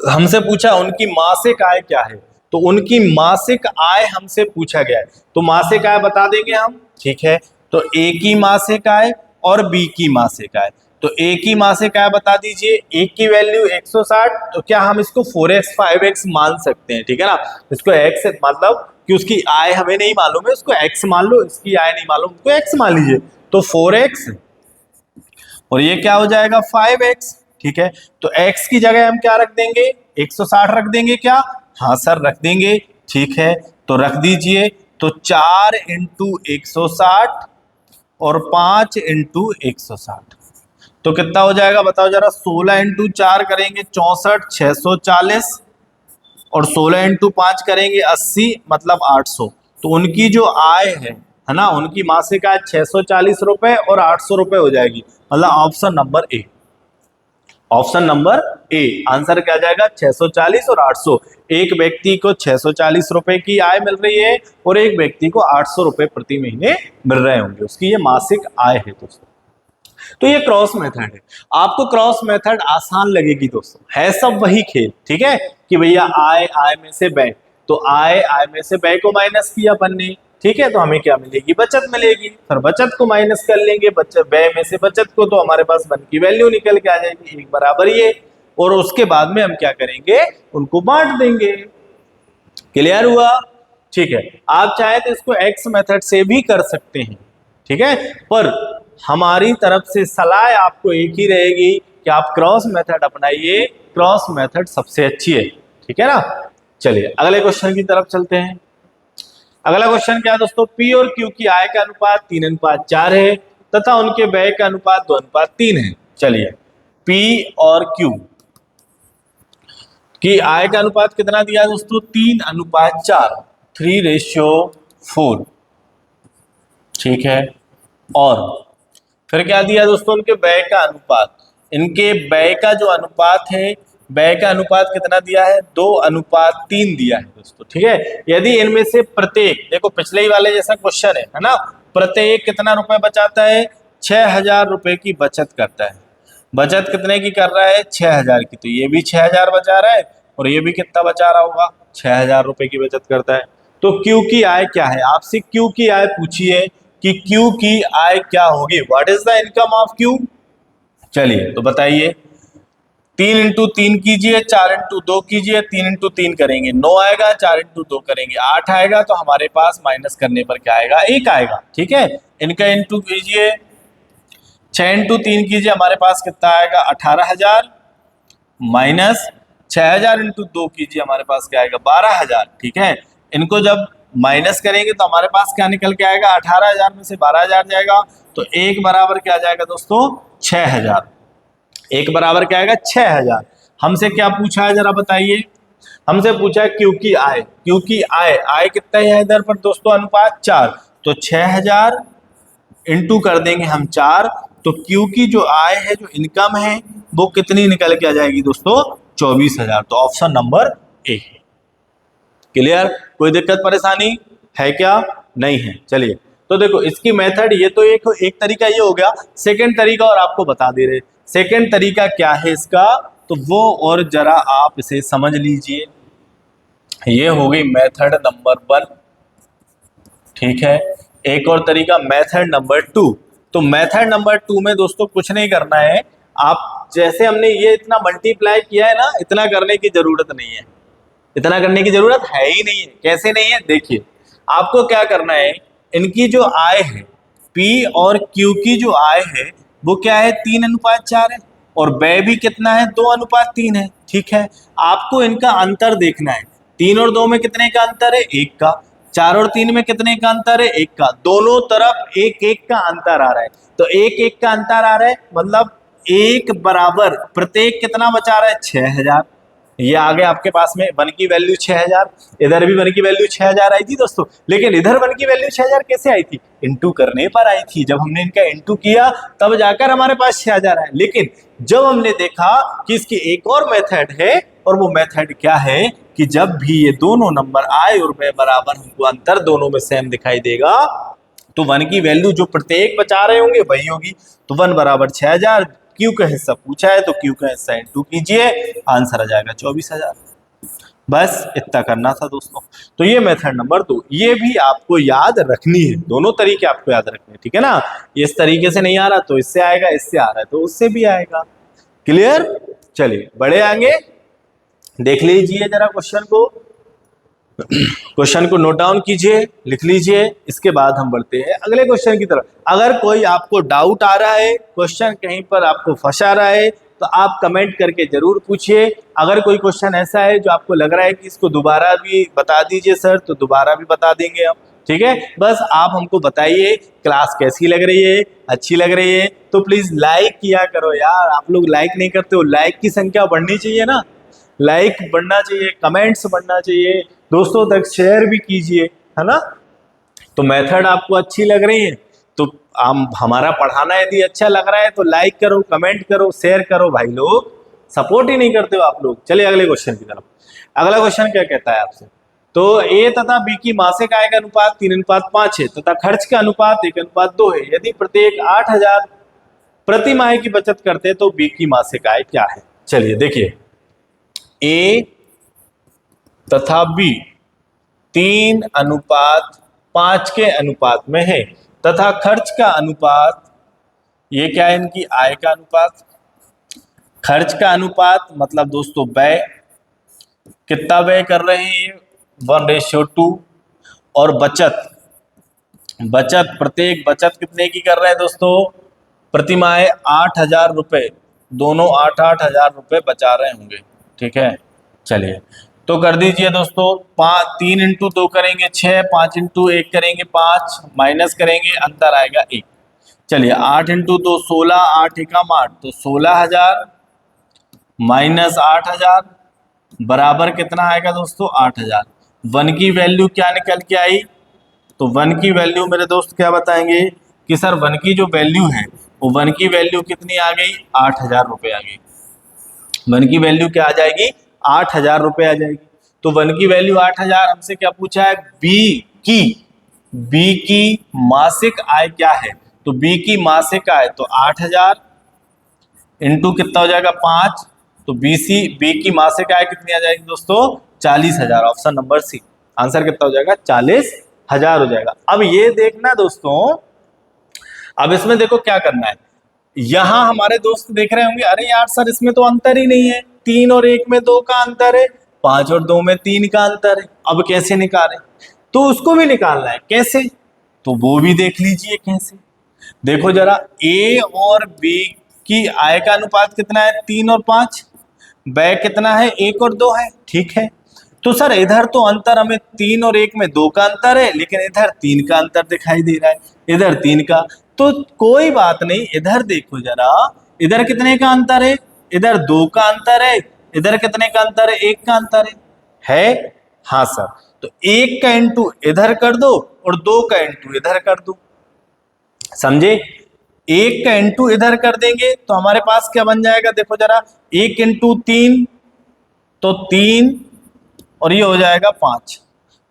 हमसे पूछा उनकी मासिक आय क्या है, तो उनकी मासिक आय हमसे पूछा गया है, तो मासिक आय बता देंगे हम, ठीक है। तो ए की मासिक आय और बी की मासिक आय, तो ए की मासिक आय बता दीजिए, ए की वैल्यू 160, तो क्या हम इसको 4x 5x मान सकते हैं, ठीक है ना। इसको x मतलब कि उसकी आय हमें नहीं मालूम है, उसको x मान लो, इसकी आय नहीं मालूम, उसको x मान लीजिए, तो 4x और ये क्या हो जाएगा 5x, ठीक है। तो x की जगह हम क्या रख देंगे, 160 रख देंगे क्या, हाँ सर रख देंगे, ठीक है। तो रख दीजिए, तो 4 इंटू 160 और 5 इंटू 160, तो कितना हो जाएगा बताओ जरा, 16 इंटू 4 करेंगे 64 640 और 16 इंटू 5 करेंगे 80 मतलब 800। तो उनकी जो आय है ना, उनकी मासिक आय 640 रुपए और 800 रुपए हो जाएगी, मतलब option number A, option number A answer क्या जाएगा 640 और 800। एक व्यक्ति को 640 रुपए की आय मिल रही है और एक व्यक्ति को 800 रुपए प्रति महीने मिल रहे होंगे, उसकी ये मासिक आय है दोस्तों। तो ये क्रॉस मेथड है, आपको क्रॉस मेथड आसान लगेगी दोस्तों, है सब वही खेल, ठीक है, कि भैया आय आय में से व्यय, तो आय आय में से व्यय को माइनस किया अपन ने, ठीक है, तो हमें क्या मिलेगी, बचत मिलेगी, फिर बचत को माइनस कर लेंगे, बचत व्यय में से बचत को, तो हमारे पास वन की वैल्यू निकल के आ जाएगी 1 बराबर ये, और उसके बाद में हम क्या करेंगे, उनको बांट देंगे। क्लियर हुआ, ठीक है। आप चाहे तो इसको एक्स मेथड से भी कर सकते हैं, ठीक है, पर हमारी तरफ से सलाह आपको एक ही रहेगी कि आप क्रॉस मेथड अपनाइए, क्रॉस मेथड सबसे अच्छी है, ठीक है ना। चलिए अगले क्वेश्चन की तरफ चलते हैं। अगला क्वेश्चन क्या है दोस्तों, पी और क्यू की आय का अनुपात 3:4 है तथा उनके व्यय का अनुपात 2:3 है। चलिए पी और क्यू की आय का अनुपात कितना दिया दोस्तों, 3:4, 3:4, ठीक है। और फिर क्या दिया दोस्तों, उनके व्यय का अनुपात, इनके व्यय का जो अनुपात है, व्यय का अनुपात कितना दिया है, 2:3 दिया है दोस्तों, ठीक है। यदि इनमें से प्रत्येक, देखो पिछले ही वाले जैसा क्वेश्चन है ना, प्रत्येक कितना रुपए बचाता है, 6000 रुपए की बचत करता है। बचत कितने की कर रहा है, 6000 की, तो ये भी 6000 बचा रहा है और ये भी कितना बचा रहा होगा, 6000 रुपए की बचत करता है। तो क्यू की आय क्या है, आपसे क्यू की आय पूछिए कि क्यू की आय क्या होगी, what is the income of Q. चलिए तो बताइए, 3 इंटू 3 कीजिए, 4 इंटू 2 कीजिए, 3 इंटू 3 करेंगे 9 आएगा, 4 इंटू 2 करेंगे 8 आएगा, तो हमारे पास माइनस करने पर क्या आएगा, 1 आएगा, ठीक है। इनका इंटू कीजिए, 6 इंटू 3 कीजिए, हमारे पास कितना आएगा 18000, माइनस 6000 इंटू 2 कीजिए, हमारे पास क्या आएगा 12000, ठीक है। इनको जब माइनस करेंगे तो हमारे पास क्या निकल के आएगा, 18000 में से 12000 जाएगा, तो 1 बराबर क्या जाएगा दोस्तों 6000, 1 बराबर क्या आएगा 6000। हमसे क्या पूछा है जरा बताइए, हमसे पूछा है क्यू की आय, क्यू की आय, आय कितना है इधर पर दोस्तों, अनुपात 4, तो 6000 इंटू कर देंगे हम 4, तो क्यू की जो आय है, जो इनकम है, वो कितनी निकल के आ जाएगी दोस्तों, 24000, तो ऑप्शन नंबर ए। क्लियर, कोई दिक्कत परेशानी है क्या, नहीं है। चलिए तो देखो इसकी मेथड, ये तो एक तरीका ये हो गया, सेकंड तरीका और आपको बता दे रहे, सेकंड तरीका क्या है इसका, तो वो और जरा आप इसे समझ लीजिए। ये हो गई मेथड नंबर 1, ठीक है। एक और तरीका मेथड नंबर 2। तो मेथड नंबर 2 में दोस्तों कुछ नहीं करना है, आप जैसे हमने ये इतना मल्टीप्लाई किया है ना, इतना करने की जरूरत नहीं है, इतना करने की जरूरत है ही नहीं है। कैसे नहीं है, देखिए आपको क्या करना है, इनकी जो आय है P और Q की जो आय है वो क्या है, 3:4 है, और व्यय भी कितना है, 2:3 है, ठीक है। आपको इनका अंतर देखना है, 3 और 2 में कितने का अंतर है, 1 का, 4 और 3 में कितने का अंतर है, 1 का, दोनों तरफ 1-1 का अंतर आ रहा है, तो 1-1 का अंतर आ रहा है, मतलब 1 बराबर प्रत्येक कितना बचा रहा है, 6000। ये आ गया आपके पास में वन की वैल्यू 6000, इधर भी वन की वैल्यू 6000 आई थी दोस्तों, लेकिन इधर वन की वैल्यू 6000 कैसे आई थी, इंटू करने पर आई थी। जब हमने इनका इंटू किया तब जाकर हमारे पास 6000 आए, लेकिन जब हमने देखा कि इसकी एक और मेथड है, और वो मेथड क्या है कि जब भी ये दोनों नंबर आए और व्यय बराबर, हमको अंतर दोनों में सेम दिखाई देगा, तो 1 की वैल्यू जो प्रत्येक बचा रहे होंगे वही होगी। तो 1 बराबर 6000, क्यू का हिस्सा पूछा है तो क्यू का हिस्सा इंटू कीजिए, आंसर आ जाएगा 24,000। बस इतना करना था दोस्तों। तो ये मेथड नंबर 2, ये भी आपको याद रखनी है, दोनों तरीके आपको याद रखने हैं, ठीक है ना। इस तरीके से नहीं आ रहा तो इससे आएगा, इससे आ रहा है तो उससे भी आएगा। क्लियर? चलिए बढ़े आगे, देख लीजिए जरा क्वेश्चन को, क्वेश्चन को नोट डाउन कीजिए, लिख लीजिए, इसके बाद हम बढ़ते हैं अगले क्वेश्चन की तरफ। अगर कोई आपको डाउट आ रहा है, क्वेश्चन कहीं पर आपको फंसा रहा है, तो आप कमेंट करके जरूर पूछिए। अगर कोई क्वेश्चन ऐसा है जो आपको लग रहा है कि इसको दोबारा भी बता दीजिए सर, तो दोबारा भी बता देंगे हम, ठीक है। बस आप हमको बताइए क्लास कैसी लग रही है, अच्छी लग रही है तो प्लीज लाइक किया करो यार, आप लोग लाइक नहीं करते हो, लाइक की संख्या बढ़नी चाहिए ना, लाइक बढ़ना चाहिए, कमेंट्स बढ़ना चाहिए, दोस्तों तक शेयर भी कीजिए, है ना। तो मेथड आपको अच्छी लग रही है तो हम हमारा पढ़ाना यदि अच्छा लग रहा है तो लाइक करो, कमेंट करो, शेयर करो, भाई लोग सपोर्ट ही नहीं करते हो आप लोग। चलिए अगले क्वेश्चन की तरफ। अगला क्वेश्चन क्या कहता है आपसे, तो ए तथा बी की मासिक आय का अनुपात 3:5 है तथा खर्च का अनुपात 1:2 है। यदि प्रत्येक 8,000 प्रति माह की बचत करते तो बी की मासिक आय क्या है। चलिए देखिए, ए तथा बी 3:5 के अनुपात में है तथा खर्च का अनुपात, ये क्या है, इनकी आय का अनुपात। खर्च का अनुपात मतलब दोस्तों व्यय, कितना व्यय कर रहे हैं, 1:2। और बचत, बचत प्रत्येक बचत कितने की कर रहे हैं दोस्तों, प्रति माह 8,000 रुपये, दोनों 8-8 हजार रुपये बचा रहे होंगे, ठीक है। चलिए तो कर दीजिए दोस्तों, 3 × 2 करेंगे 6, 5 × 1 करेंगे 5, माइनस करेंगे अंतर आएगा 1। चलिए 8 × 2 16, 8 एकम 8 तो 16,000 माइनस 8,000 बराबर कितना आएगा दोस्तों, 8,000। 1 की वैल्यू क्या निकल के आई, तो 1 की वैल्यू मेरे दोस्त क्या बताएंगे कि सर 1 की जो वैल्यू है वो 1 की वैल्यू कितनी आ गई, 8,000 रुपये आ गई। 1 की वैल्यू क्या आ जाएगी, 8,000 रुपये आ जाएगी। तो 1 की वैल्यू 8,000, हमसे क्या पूछा है, बी की मासिक आय क्या है, तो बी की मासिक आय तो 8,000 इंटू कितना हो जाएगा 5, तो बी की मासिक आय कितनी आ जाएगी दोस्तों, 40,000। ऑप्शन नंबर सी, आंसर कितना हो जाएगा, 40,000 हो जाएगा। अब ये देखना दोस्तों, अब इसमें देखो क्या करना है, यहां हमारे दोस्त देख रहे होंगे अरे यार सर इसमें तो अंतर ही नहीं है, 3 और 1 में 2 का अंतर है, 5 और 2 में 3 का अंतर है। अब कैसे निकालें, तो उसको भी निकालना है, कैसे, तो वो भी देख लीजिए कैसे। देखो जरा, ए और बी की आय का अनुपात कितना है, 3 और 5, व्यय कितना है, 1 और 2 है, ठीक है। तो सर इधर तो अंतर हमें 3 और 1 में 2 का अंतर है, लेकिन इधर 3 का अंतर दिखाई दे रहा है, इधर 3 का, तो कोई बात नहीं, इधर देखो जरा, इधर कितने का अंतर है, इधर 2 का अंतर है, इधर कितने का अंतर है, 1 का अंतर है। हाँ सर, तो 1 का इंटू इधर कर दो और 2 का इंटू इधर कर दो, समझे। 1 का इंटू इधर कर देंगे तो हमारे पास क्या बन जाएगा, देखो जरा, 1 × 3 तो 3 और ये हो जाएगा 5,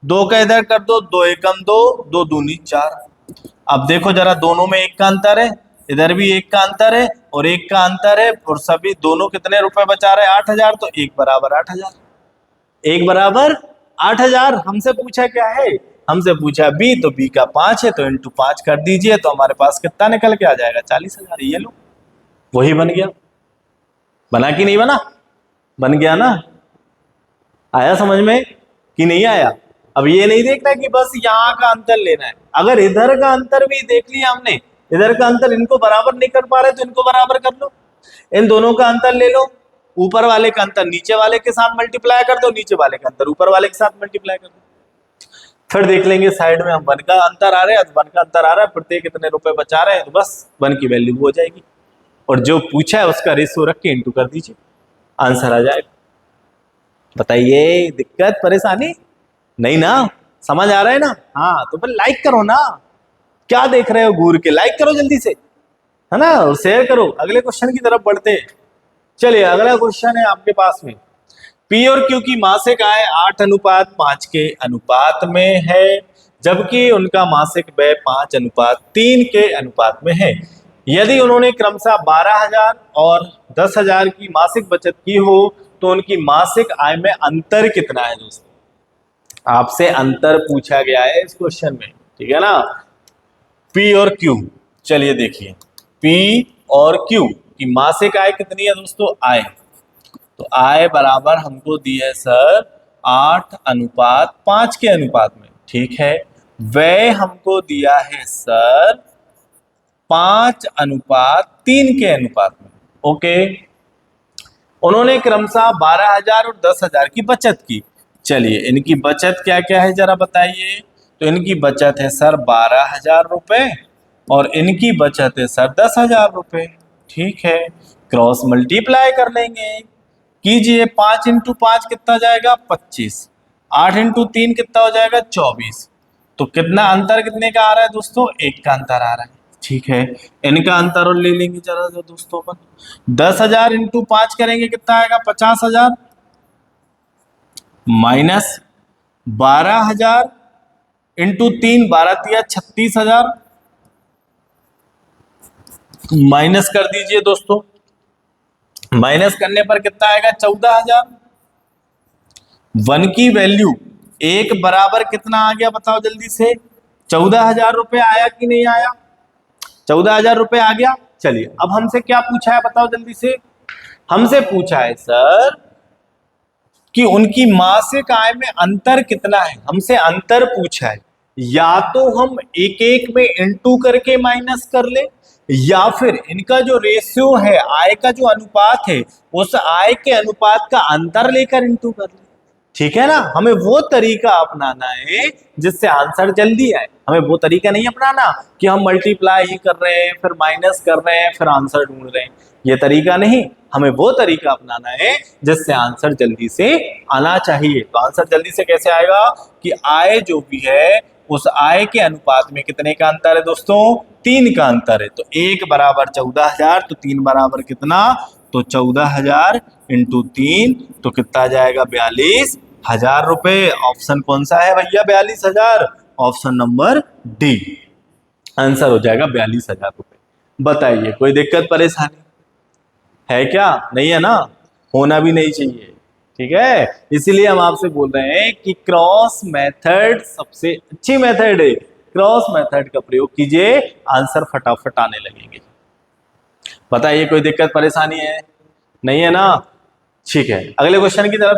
2 का इधर कर दो, 2 एकम 2, 2 दूनी 4। अब देखो जरा, दोनों में 1 का अंतर है, इधर भी 1 का अंतर है और 1 का अंतर है, और सभी दोनों कितने रुपए बचा रहे हैं, 8,000, तो 1 बराबर 8,000, 1 बराबर 8,000। हमसे पूछा क्या है, हमसे पूछा बी, तो बी का 5 है तो इंटू 5 कर दीजिए, तो हमारे पास कितना निकल के आ जाएगा, 40,000। ये लो, वही बन गया, बना कि नहीं बना, बन गया ना। आया समझ में कि नहीं आया। अब ये नहीं देखना कि बस यहाँ का अंतर लेना है, अगर इधर का अंतर भी देख लिया हमने, इधर का अंतर इनको बराबर नहीं कर पा रहे तो इनको बराबर कर लो, इन दोनों का अंतर ले लो, ऊपर वाले का अंतर नीचे वाले के साथ मल्टीप्लाई कर दो, नीचे वाले का अंतर ऊपर वाले के साथ मल्टीप्लाई कर दो। फिर देख लेंगे साइड में, हम 1 का अंतर आ रहा है, 1 का अंतर आ रहा है, प्रत्येक कितने रुपए बचा रहे हैं, तो बस 1 की वैल्यू हो जाएगी, और जो पूछा है उसका रेशियो रख के इंटू कर दीजिए, आंसर आ जाएगा। बताइए दिक्कत परेशानी नहीं ना, समझ आ रहा है ना। हाँ तो फिर लाइक करो ना, क्या देख रहे हो घूर के, लाइक करो जल्दी से, है ना, और शेयर करो। अगले क्वेश्चन की तरफ बढ़ते हैं। चलिए अगला क्वेश्चन है आपके पास में, पी और क्यू की मासिक आय 8:5 के अनुपात में है, जबकि उनका मासिक व्यय 5:3 के अनुपात में है। यदि उन्होंने क्रमशः 12,000 और 10,000 की मासिक बचत की हो तो उनकी मासिक आय में अंतर कितना है दोस्तों? आपसे अंतर पूछा गया है इस क्वेश्चन में, ठीक है ना। पी और क्यू, चलिए देखिए पी और क्यू की मासिक आय कितनी है दोस्तों? आय, तो आय बराबर हमको दी है सर 8:5 के अनुपात में, ठीक है। व्यय हमको दिया है सर 5:3 के अनुपात में, ओके। उन्होंने क्रमशः 12,000 और 10,000 की बचत की। चलिए इनकी बचत क्या क्या है जरा बताइए। तो इनकी बचत है सर 12,000 रुपए और इनकी बचत है सर 10,000 रुपए, ठीक है। क्रॉस मल्टीप्लाई कर लेंगे, कीजिए 5 × 5 कितना जाएगा? 25। 8 × 3 कितना हो जाएगा? 24। तो कितना अंतर कितने का आ रहा है दोस्तों? 1 का अंतर आ रहा है, ठीक है। इनका अंतर और ले लेंगे जरा दोस्तों अपन। 10,000 × 5 करेंगे कितना आएगा? 50,000 माइनस 12,000 × 3 12 × 36,000 माइनस कर दीजिए दोस्तों। माइनस करने पर कितना आएगा? 14,000। 1 की वैल्यू 1 बराबर कितना आ गया बताओ जल्दी से? 14,000 रुपए आया कि नहीं आया? 14,000 रुपए आ गया। चलिए अब हमसे क्या पूछा है बताओ जल्दी से। हमसे पूछा है सर कि उनकी मासिक आय में अंतर कितना है, हमसे अंतर पूछा है। या तो हम एक एक में इंटू करके माइनस कर ले, या फिर इनका जो रेशियो है, आय का जो अनुपात है, उस आय के अनुपात का अंतर लेकर इंटू कर ले, ठीक है ना। हमें वो तरीका अपनाना है जिससे आंसर जल्दी आए। हमें वो तरीका नहीं अपनाना कि हम मल्टीप्लाई ही कर रहे हैं फिर माइनस कर रहे हैं फिर आंसर ढूंढ रहे हैं, ये तरीका नहीं। हमें वो तरीका अपनाना है जिससे आंसर जल्दी से आना चाहिए। तो आंसर जल्दी से कैसे आएगा कि आय जो भी है उस आय के अनुपात में कितने का अंतर है दोस्तों? 3 का अंतर है। तो 1 बराबर 14,000, तो 3 बराबर कितना? तो 14,000 × 3 तो कितना जाएगा? 42,000 रुपए। ऑप्शन कौन सा है भैया? 42,000। ऑप्शन नंबर डी आंसर हो जाएगा 42,000 रुपए। बताइए कोई दिक्कत परेशानी है क्या? नहीं है ना, होना भी नहीं चाहिए, ठीक है। इसीलिए हम आपसे बोल रहे हैं कि क्रॉस मेथड सबसे अच्छी मेथड है। क्रॉस मेथड का प्रयोग कीजिए, आंसर फटाफट आने लगेंगे। बताइए कोई दिक्कत परेशानी है? नहीं है ना, ठीक है। अगले क्वेश्चन की तरफ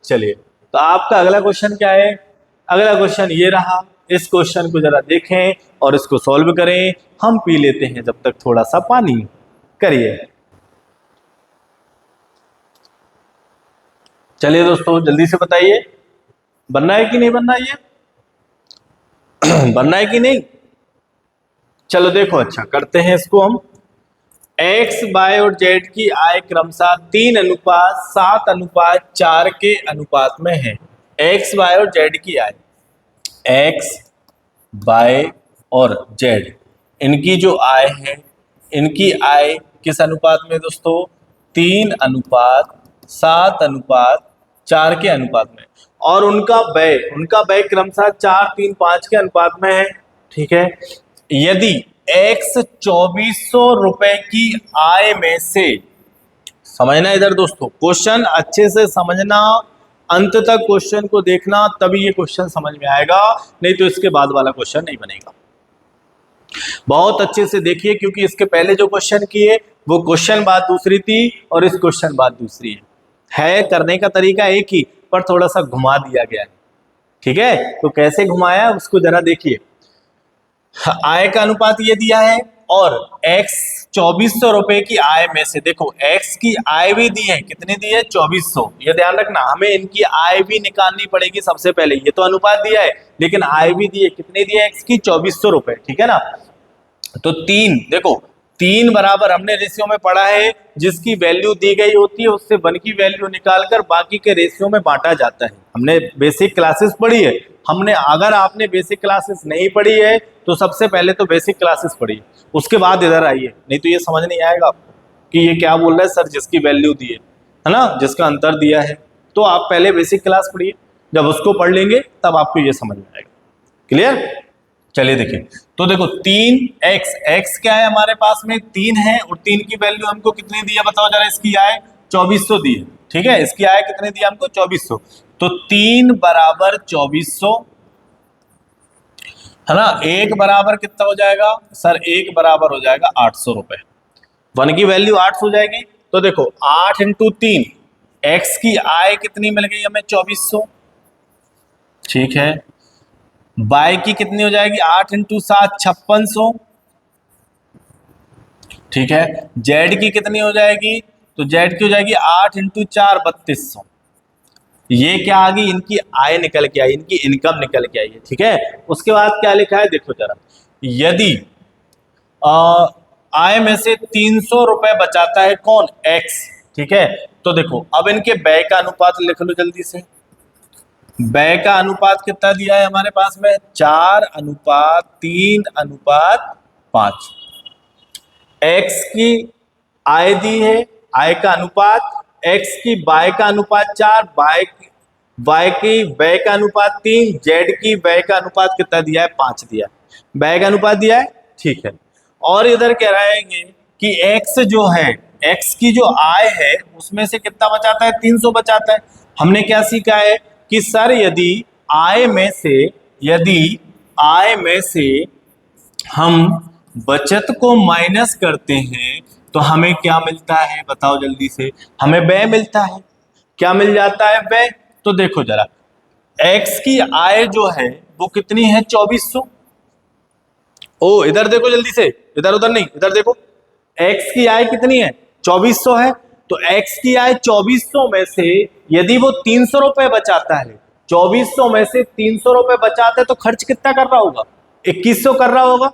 चलिए। तो आपका अगला क्वेश्चन क्या है? अगला क्वेश्चन ये रहा। इस क्वेश्चन को जरा देखें और इसको सॉल्व करें। हम पी लेते हैं जब तक थोड़ा सा पानी। करिए। चलिए दोस्तों जल्दी से बताइए, बनना है कि नहीं बनना है? ये बनना है कि नहीं? चलो देखो, अच्छा करते हैं इसको हम। एक्स, वाई और जेड की आय क्रमशः 3:7:4 के अनुपात में है। एक्स, वाई और जेड की आय, एक्स, वाई और जेड, इनकी जो आय है, इनकी आय किस अनुपात में दोस्तों? 3:7:4 के अनुपात में। और उनका व्यय क्रमशः 4:3:5 के अनुपात में है, ठीक है। यदि एक्स 2,400 रुपए की आय में से, समझना इधर दोस्तों, क्वेश्चन अच्छे से समझना, अंत तक क्वेश्चन को देखना, तभी ये क्वेश्चन समझ में आएगा, नहीं तो इसके बाद वाला क्वेश्चन नहीं बनेगा। बहुत अच्छे से देखिए, क्योंकि इसके पहले जो क्वेश्चन किए वो क्वेश्चन बात दूसरी थी और इस क्वेश्चन बात दूसरी है। करने का तरीका एक ही, पर थोड़ा सा घुमा दिया गया है, ठीक है। तो कैसे घुमाया उसको जरा देखिए। आय का अनुपात ये दिया है और x 2,400 रुपए की आय में से, देखो x की आय भी दी है, कितनी दी है? 2,400। ये ध्यान रखना, हमें इनकी आय भी निकालनी पड़ेगी सबसे पहले। ये तो अनुपात दिया है लेकिन आय भी दी है, कितनी दी है? x की 2,400 रुपए, ठीक है ना। तो 3, देखो 3 बराबर हमने रेशियो में पढ़ा है, जिसकी वैल्यू दी गई होती है उससे 1 की वैल्यू निकालकर बाकी के रेशियो में बांटा जाता है। हमने बेसिक क्लासेस पढ़ी है। अगर आपने बेसिक क्लासेस नहीं पढ़ी है तो सबसे पहले तो बेसिक क्लासेस पढ़िए, उसके बाद इधर आइए, नहीं तो ये समझ नहीं आएगा आपको कि ये क्या बोल रहा है सर। जिसकी वैल्यू दी है ना, जिसका अंतर दिया है, तो आप पहले बेसिक क्लास पढ़िए, जब उसको पढ़ लेंगे तब आपको ये समझ में आएगा। क्लियर। चलिए देखिए, तो देखो 3x, x क्या है हमारे पास में 3 है और 3 की वैल्यू हमको कितनी दी है बताओ जरा। इसकी आय 2400 दी है, ठीक है। इसकी आय कितने दी हमको 2400, तो 3 बराबर 2400 है ना। एक बराबर कितना हो जाएगा सर, एक बराबर हो जाएगा 800 रुपए। 1 की वैल्यू 8 हो जाएगी, तो देखो 8 इंटू 3, x की आय कितनी मिल गई हमें 2400, ठीक है। y की कितनी हो जाएगी 8 इंटू 7 5600, ठीक है। z की कितनी हो जाएगी, तो z की हो जाएगी 8 इंटू 4 3200। ये क्या आ गई, इनकी आय निकल के आई, इनकी इनकम निकल के आई है, ठीक है। उसके बाद क्या लिखा है देखो जरा, यदि आय में से 300 रुपए बचाता है कौन, x, ठीक है। तो देखो अब इनके व्यय का अनुपात लिख लो जल्दी से। व्यय का अनुपात कितना दिया है हमारे पास में, 4:3:5। x की आय दी है, आय का अनुपात, x की बाय का अनुपात 4, y की व्यय का अनुपात 3, z की व्यय का अनुपात कितना दिया है 5 दिया है, व्यय का अनुपात दिया है, ठीक है। और इधर कह रहे हैं कि x जो है, x की जो आय है उसमें से कितना बचाता है 300 बचाता है। हमने क्या सीखा है कि सर यदि आय में से हम बचत को माइनस करते हैं तो हमें क्या मिलता है बताओ जल्दी से, हमें व्यय मिलता है। क्या मिल जाता है, व्यय। तो देखो जरा, x की आय जो है वो कितनी है 2400। ओ इधर देखो जल्दी से, इधर उधर नहीं, इधर देखो, x की आय कितनी है 2400 है। तो x की आय 2400 में से यदि वो 300 रुपए बचाता है, 2400 में से 300 रुपए बचाता है तो खर्च कितना कर रहा होगा, 2100 कर रहा होगा।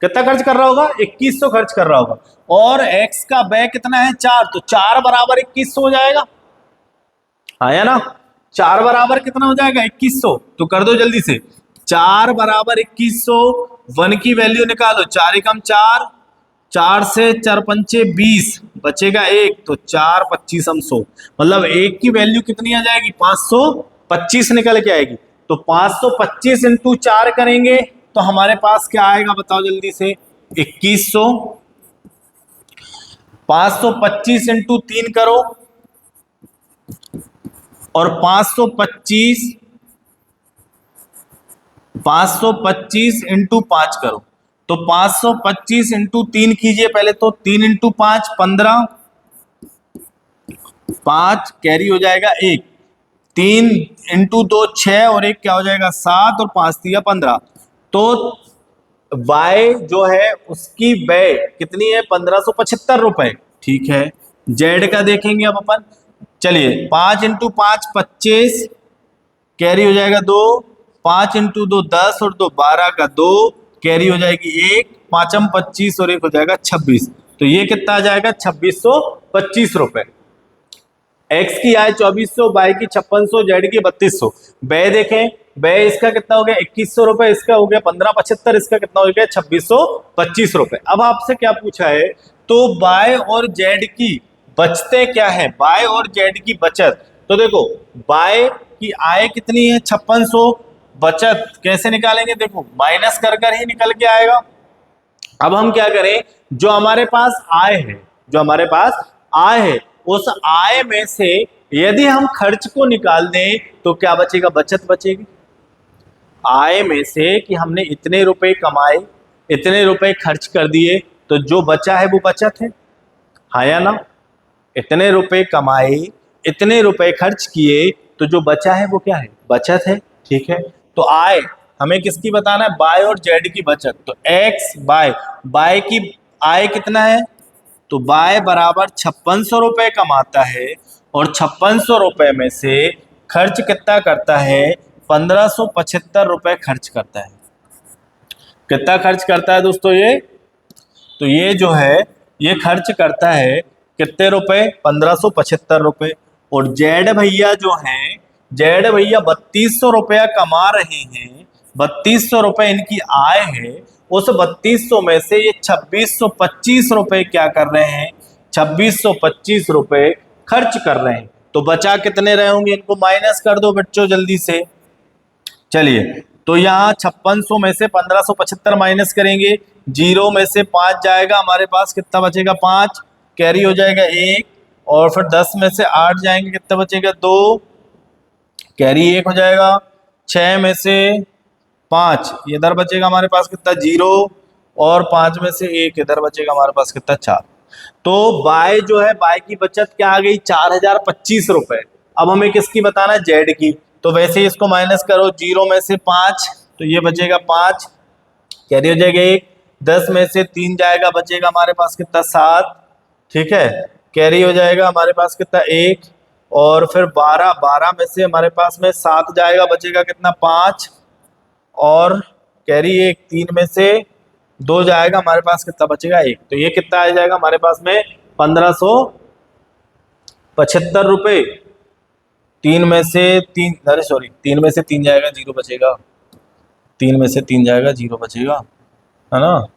कितना खर्च कर रहा होगा, 2100 खर्च कर रहा होगा। और x का व्यय कितना है 4, तो 4 बराबर 2100 हो जाएगा, आया ना। 4 बराबर कितना हो जाएगा 2100, तो कर दो जल्दी से, 4 बराबर 2100। 1 की वैल्यू निकालो, 4 एकम 4, 4 से 4 पंचे 20, बचेगा 1, तो 4 25 हम 100, मतलब 1 की वैल्यू कितनी आ जाएगी 525 निकल के आएगी। तो 525 इंटू 4 करेंगे तो हमारे पास क्या आएगा बताओ जल्दी से, 2100। 525 इंटू 3 करो और 525 इंटू 5 करो, तो 525 इंटू 3 कीजिए पहले, तो 3 इंटू 5 15, 5 कैरी हो जाएगा 1, 3 इंटू 2 6 और 1 क्या हो जाएगा 7 और 5 दिया 15। तो y जो है उसकी व्यय कितनी है 1575 रुपए, ठीक है। z का देखेंगे अब अपन, चलिए 5 इंटू 5 25, कैरी हो जाएगा 2, 5 इंटू 2 10 और 2 12 का 2, कैरी हो जाएगी 1, 5 25 और 1 हो जाएगा 26। तो ये कितना आ जाएगा 2625 रुपए। x की आय 2400, y की 5600, z की 3200। व्यय देखें, व्यय इसका कितना हो गया 2100 रुपए, इसका हो गया 1575, इसका कितना हो गया 2625 रुपए। अब आपसे क्या पूछा है, तो y और z की बचते क्या है, y और z की बचत। तो देखो y की आय कितनी है 5600, बचत कैसे निकालेंगे, देखो माइनस कर कर ही निकल के आएगा। अब हम क्या करें, जो हमारे पास आय है उस आय में से यदि हम खर्च को निकाल दें तो क्या बचेगा, बचत बचेगी। आय में से कि हमने इतने रुपए कमाए, इतने रुपए खर्च कर दिए, तो जो बचा है वो बचत है, हाँ या ना। इतने रुपए कमाए, इतने रुपए खर्च किए, तो जो बचा है वो क्या है, बचत है, ठीक है। तो आय हमें किसकी बताना है, बाय और जेड की बचत। तो एक्स बाय की आय कितना है, तो बाय बराबर 5600 रुपए कमाता है और 5600 रुपए में से खर्च कितना करता है 1575 रुपए खर्च करता है। कितना खर्च करता है दोस्तों ये, तो ये जो है ये खर्च करता है कितने रुपए 1575 रुपए। और जेड भैया जो हैं, जेड भैया 3200 रुपया कमा रहे हैं, 3200 रुपए इनकी आय है। उस 3200 में से ये 2625 रुपए क्या कर रहे हैं, 2625 रुपए खर्च कर रहे हैं। तो बचा कितने रहे होंगे, इनको माइनस कर दो बच्चों जल्दी से। चलिए तो यहाँ 5600 में से 1575 माइनस करेंगे, 0 में से 5 जाएगा, हमारे पास कितना बचेगा 5, कैरी हो जाएगा 1, और फिर 10 में से 8 जाएंगे, कितना बचेगा 2, कैरी 1 हो जाएगा, 6 में से 5 इधर बचेगा हमारे पास कितना 0, और 5 में से 1 इधर बचेगा हमारे पास कितना 4। तो बाय जो है, बाय की बचत क्या आ गई 4025 रुपए। अब हमें किसकी बताना है, जेड की। तो वैसे ही इसको माइनस करो, 0 में से 5 तो ये बचेगा 5, कैरी हो जाएगा 1, 10 में से 3 जाएगा, बचेगा हमारे पास कितना 7, ठीक है, कैरी हो जाएगा हमारे पास कितना 1, और फिर 12 में से हमारे पास में 7 जाएगा, बचेगा कितना 5, और कैरी 1, 3 में से 2 जाएगा, हमारे पास कितना बचेगा 1। तो ये कितना आ जाएगा हमारे पास में 1575 रुपए। 3 में से 3, अरे सॉरी 3 में से 3 जाएगा 0 बचेगा, 3 में से 3 जाएगा 0 बचेगा, है ना।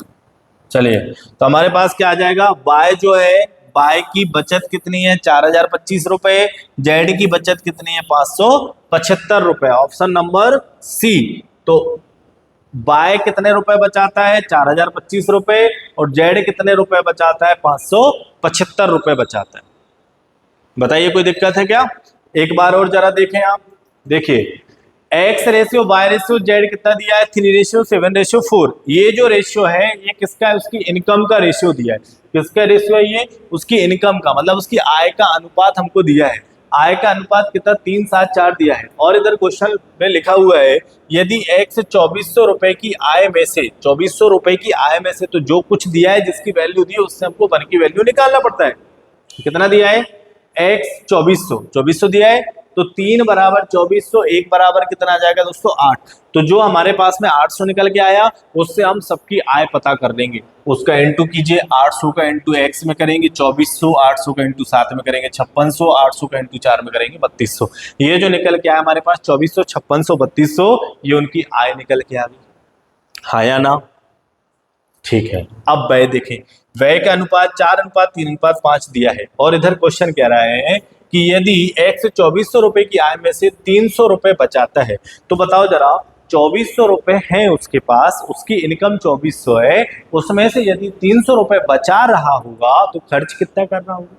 चलिए, तो हमारे पास क्या आ जाएगा, बाय जो है, बाय की बचत कितनी है 4025 रुपए, जेड की बचत कितनी है 575 रुपए, ऑप्शन नंबर सी। तो बाय कितने रुपए बचाता है 4025 रुपए, और जेड कितने रुपए बचाता है 575 रुपए बचाता है। बताइए कोई दिक्कत है क्या। एक बार और जरा देखें आप, देखिए X ratio Y ratio Z कितना दिया है 3:7:4। ये जो रेशियो है ये किसका है, उसकी इनकम का रेशियो दिया है। किसका रेशियो है ये, उसकी इनकम का, मतलब उसकी आय का अनुपात हमको दिया है। आय का अनुपात कितना 3:7:4 दिया है। और इधर क्वेश्चन में लिखा हुआ है यदि एक्स 2400 रुपए की आय में से, 2400 रुपए की आय में से तो जो कुछ दिया है, जिसकी वैल्यू दी है, उससे हमको वन की वैल्यू निकालना पड़ता है। कितना दिया है, एक्स 2400 दिया है, तो 3 बराबर 2400, 1 बराबर कितना आ जाएगा दोस्तों 8। तो जो हमारे पास में 800 निकल के आया, उससे हम सबकी आय पता कर लेंगे। उसका इंटू कीजिए, 800 का इंटू एक्स में करेंगे 2400, 800 का इंटू 7 में करेंगे 5600, 800 का इंटू 4 में करेंगे 3200। ये जो निकल के आया हमारे पास 2400, 5600, 3200, ये उनकी आय निकल के आ गई। हाँ या ना, ठीक है। अब व्यय देखें, व्यय का अनुपात 4:3:5 दिया है, और इधर क्वेश्चन कह रहा है कि यदि एक्स 2400 रुपए की आय में से 300 रुपए बचाता है, तो बताओ जरा 2400 रुपए हैं उसके पास, उसकी इनकम 2400 है, उसमें से यदि 300 रुपए बचा रहा होगा तो खर्च कितना कर रहा होगा।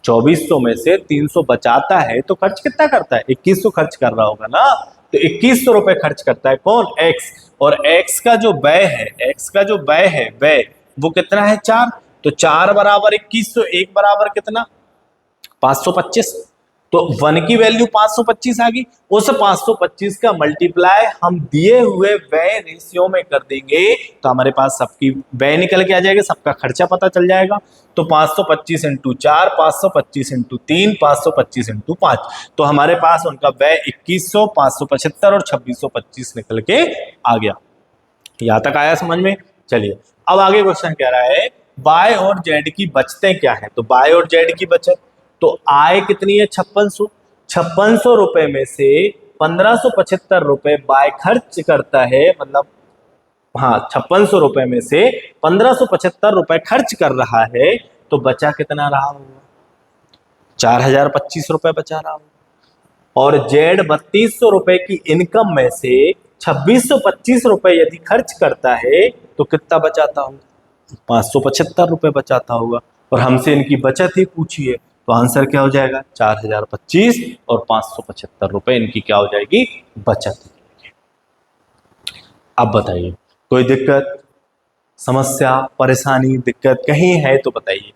2400 में से 300 बचाता है तो खर्च कितना करता है, 2100 खर्च कर रहा होगा ना। तो 2100 रुपए खर्च करता है कौन, एक्स। और एक्स का जो व्यय है, एक्स का जो व्यय है, व्यय वो कितना है 4। तो 4 बराबर 2100, 1 बराबर कितना 525। तो 1 की वैल्यू 525 आ गई। उस 525 का मल्टीप्लाई हम दिए हुए व्यय रेशियो में कर देंगे, तो हमारे पास सबकी व्यय निकल के आ जाएगा, सबका खर्चा पता चल जाएगा। तो 525 इंटू 4, 525 इंटू 3, 525 इंटू 5, तो हमारे पास उनका व्यय 2100, 575 और 2625 निकल के आ गया। यहां तक आया समझ में। चलिए, अब आगे क्वेश्चन कह रहा है बाय और जेड की बचतें क्या है। तो बाय और जेड की बचत, तो आय कितनी है 5600, 5600 रुपए में से 1575 रुपए बाय खर्च करता है, मतलब हाँ 5600 रुपए में से 1575 रुपए खर्च कर रहा है, तो बचा कितना रहा होगा 4025 रुपए बचा रहा होगा। और जेड 3200 रुपए की इनकम में से 2625 रुपए यदि खर्च करता है तो कितना बचाता होगा 575 रुपए बचाता होगा। और हमसे इनकी बचत ही पूछी है, तो आंसर क्या हो जाएगा 4025 और 575 रुपए इनकी क्या हो जाएगी बचत। अब बताइए कोई दिक्कत, समस्या, परेशानी, दिक्कत कहीं है तो बताइए।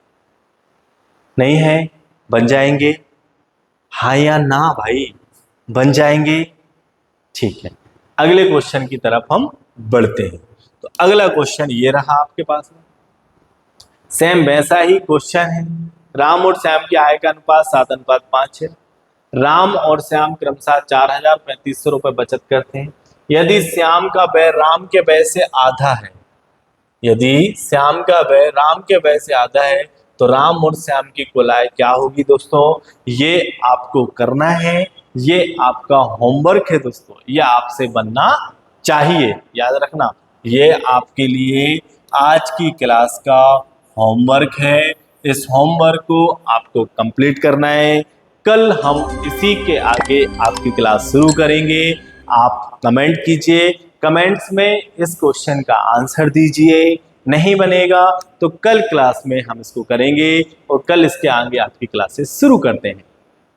नहीं है, बन जाएंगे, हाँ या ना भाई, बन जाएंगे, ठीक है। अगले क्वेश्चन की तरफ हम बढ़ते हैं। तो अगला क्वेश्चन ये रहा आपके पास में, सेम वैसा ही क्वेश्चन है। राम और श्याम की आय का अनुपात 7:5 है। राम और श्याम क्रमशः 4035 रुपए बचत करते हैं। यदि श्याम का व्यय राम के व्यय से आधा है, यदि श्याम का व्यय राम के व्यय से आधा है, तो राम और श्याम की कुल आय क्या होगी दोस्तों। ये आपको करना है, ये आपका होमवर्क है दोस्तों, ये आपसे बनना चाहिए, याद रखना। ये आपके लिए आज की क्लास का होमवर्क है। इस होमवर्क को आपको कंप्लीट करना है। कल हम इसी के आगे आपकी क्लास शुरू करेंगे। आप कमेंट कीजिए, कमेंट्स में इस क्वेश्चन का आंसर दीजिए। नहीं बनेगा तो कल क्लास में हम इसको करेंगे और कल इसके आगे आपकी क्लासेस शुरू करते हैं।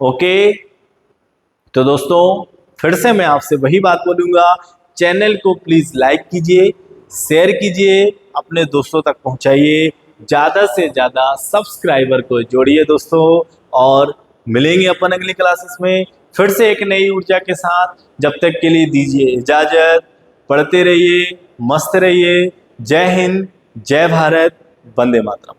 ओके, तो दोस्तों फिर से मैं आपसे वही बात बोलूँगा, चैनल को प्लीज़ लाइक कीजिए, शेयर कीजिए, अपने दोस्तों तक पहुँचाइए, ज़्यादा से ज़्यादा सब्सक्राइबर को जोड़िए दोस्तों। और मिलेंगे अपन अगली क्लासेस में फिर से एक नई ऊर्जा के साथ। जब तक के लिए दीजिए इजाज़त, पढ़ते रहिए, मस्त रहिए। जय हिंद, जय भारत, वंदे मातरम।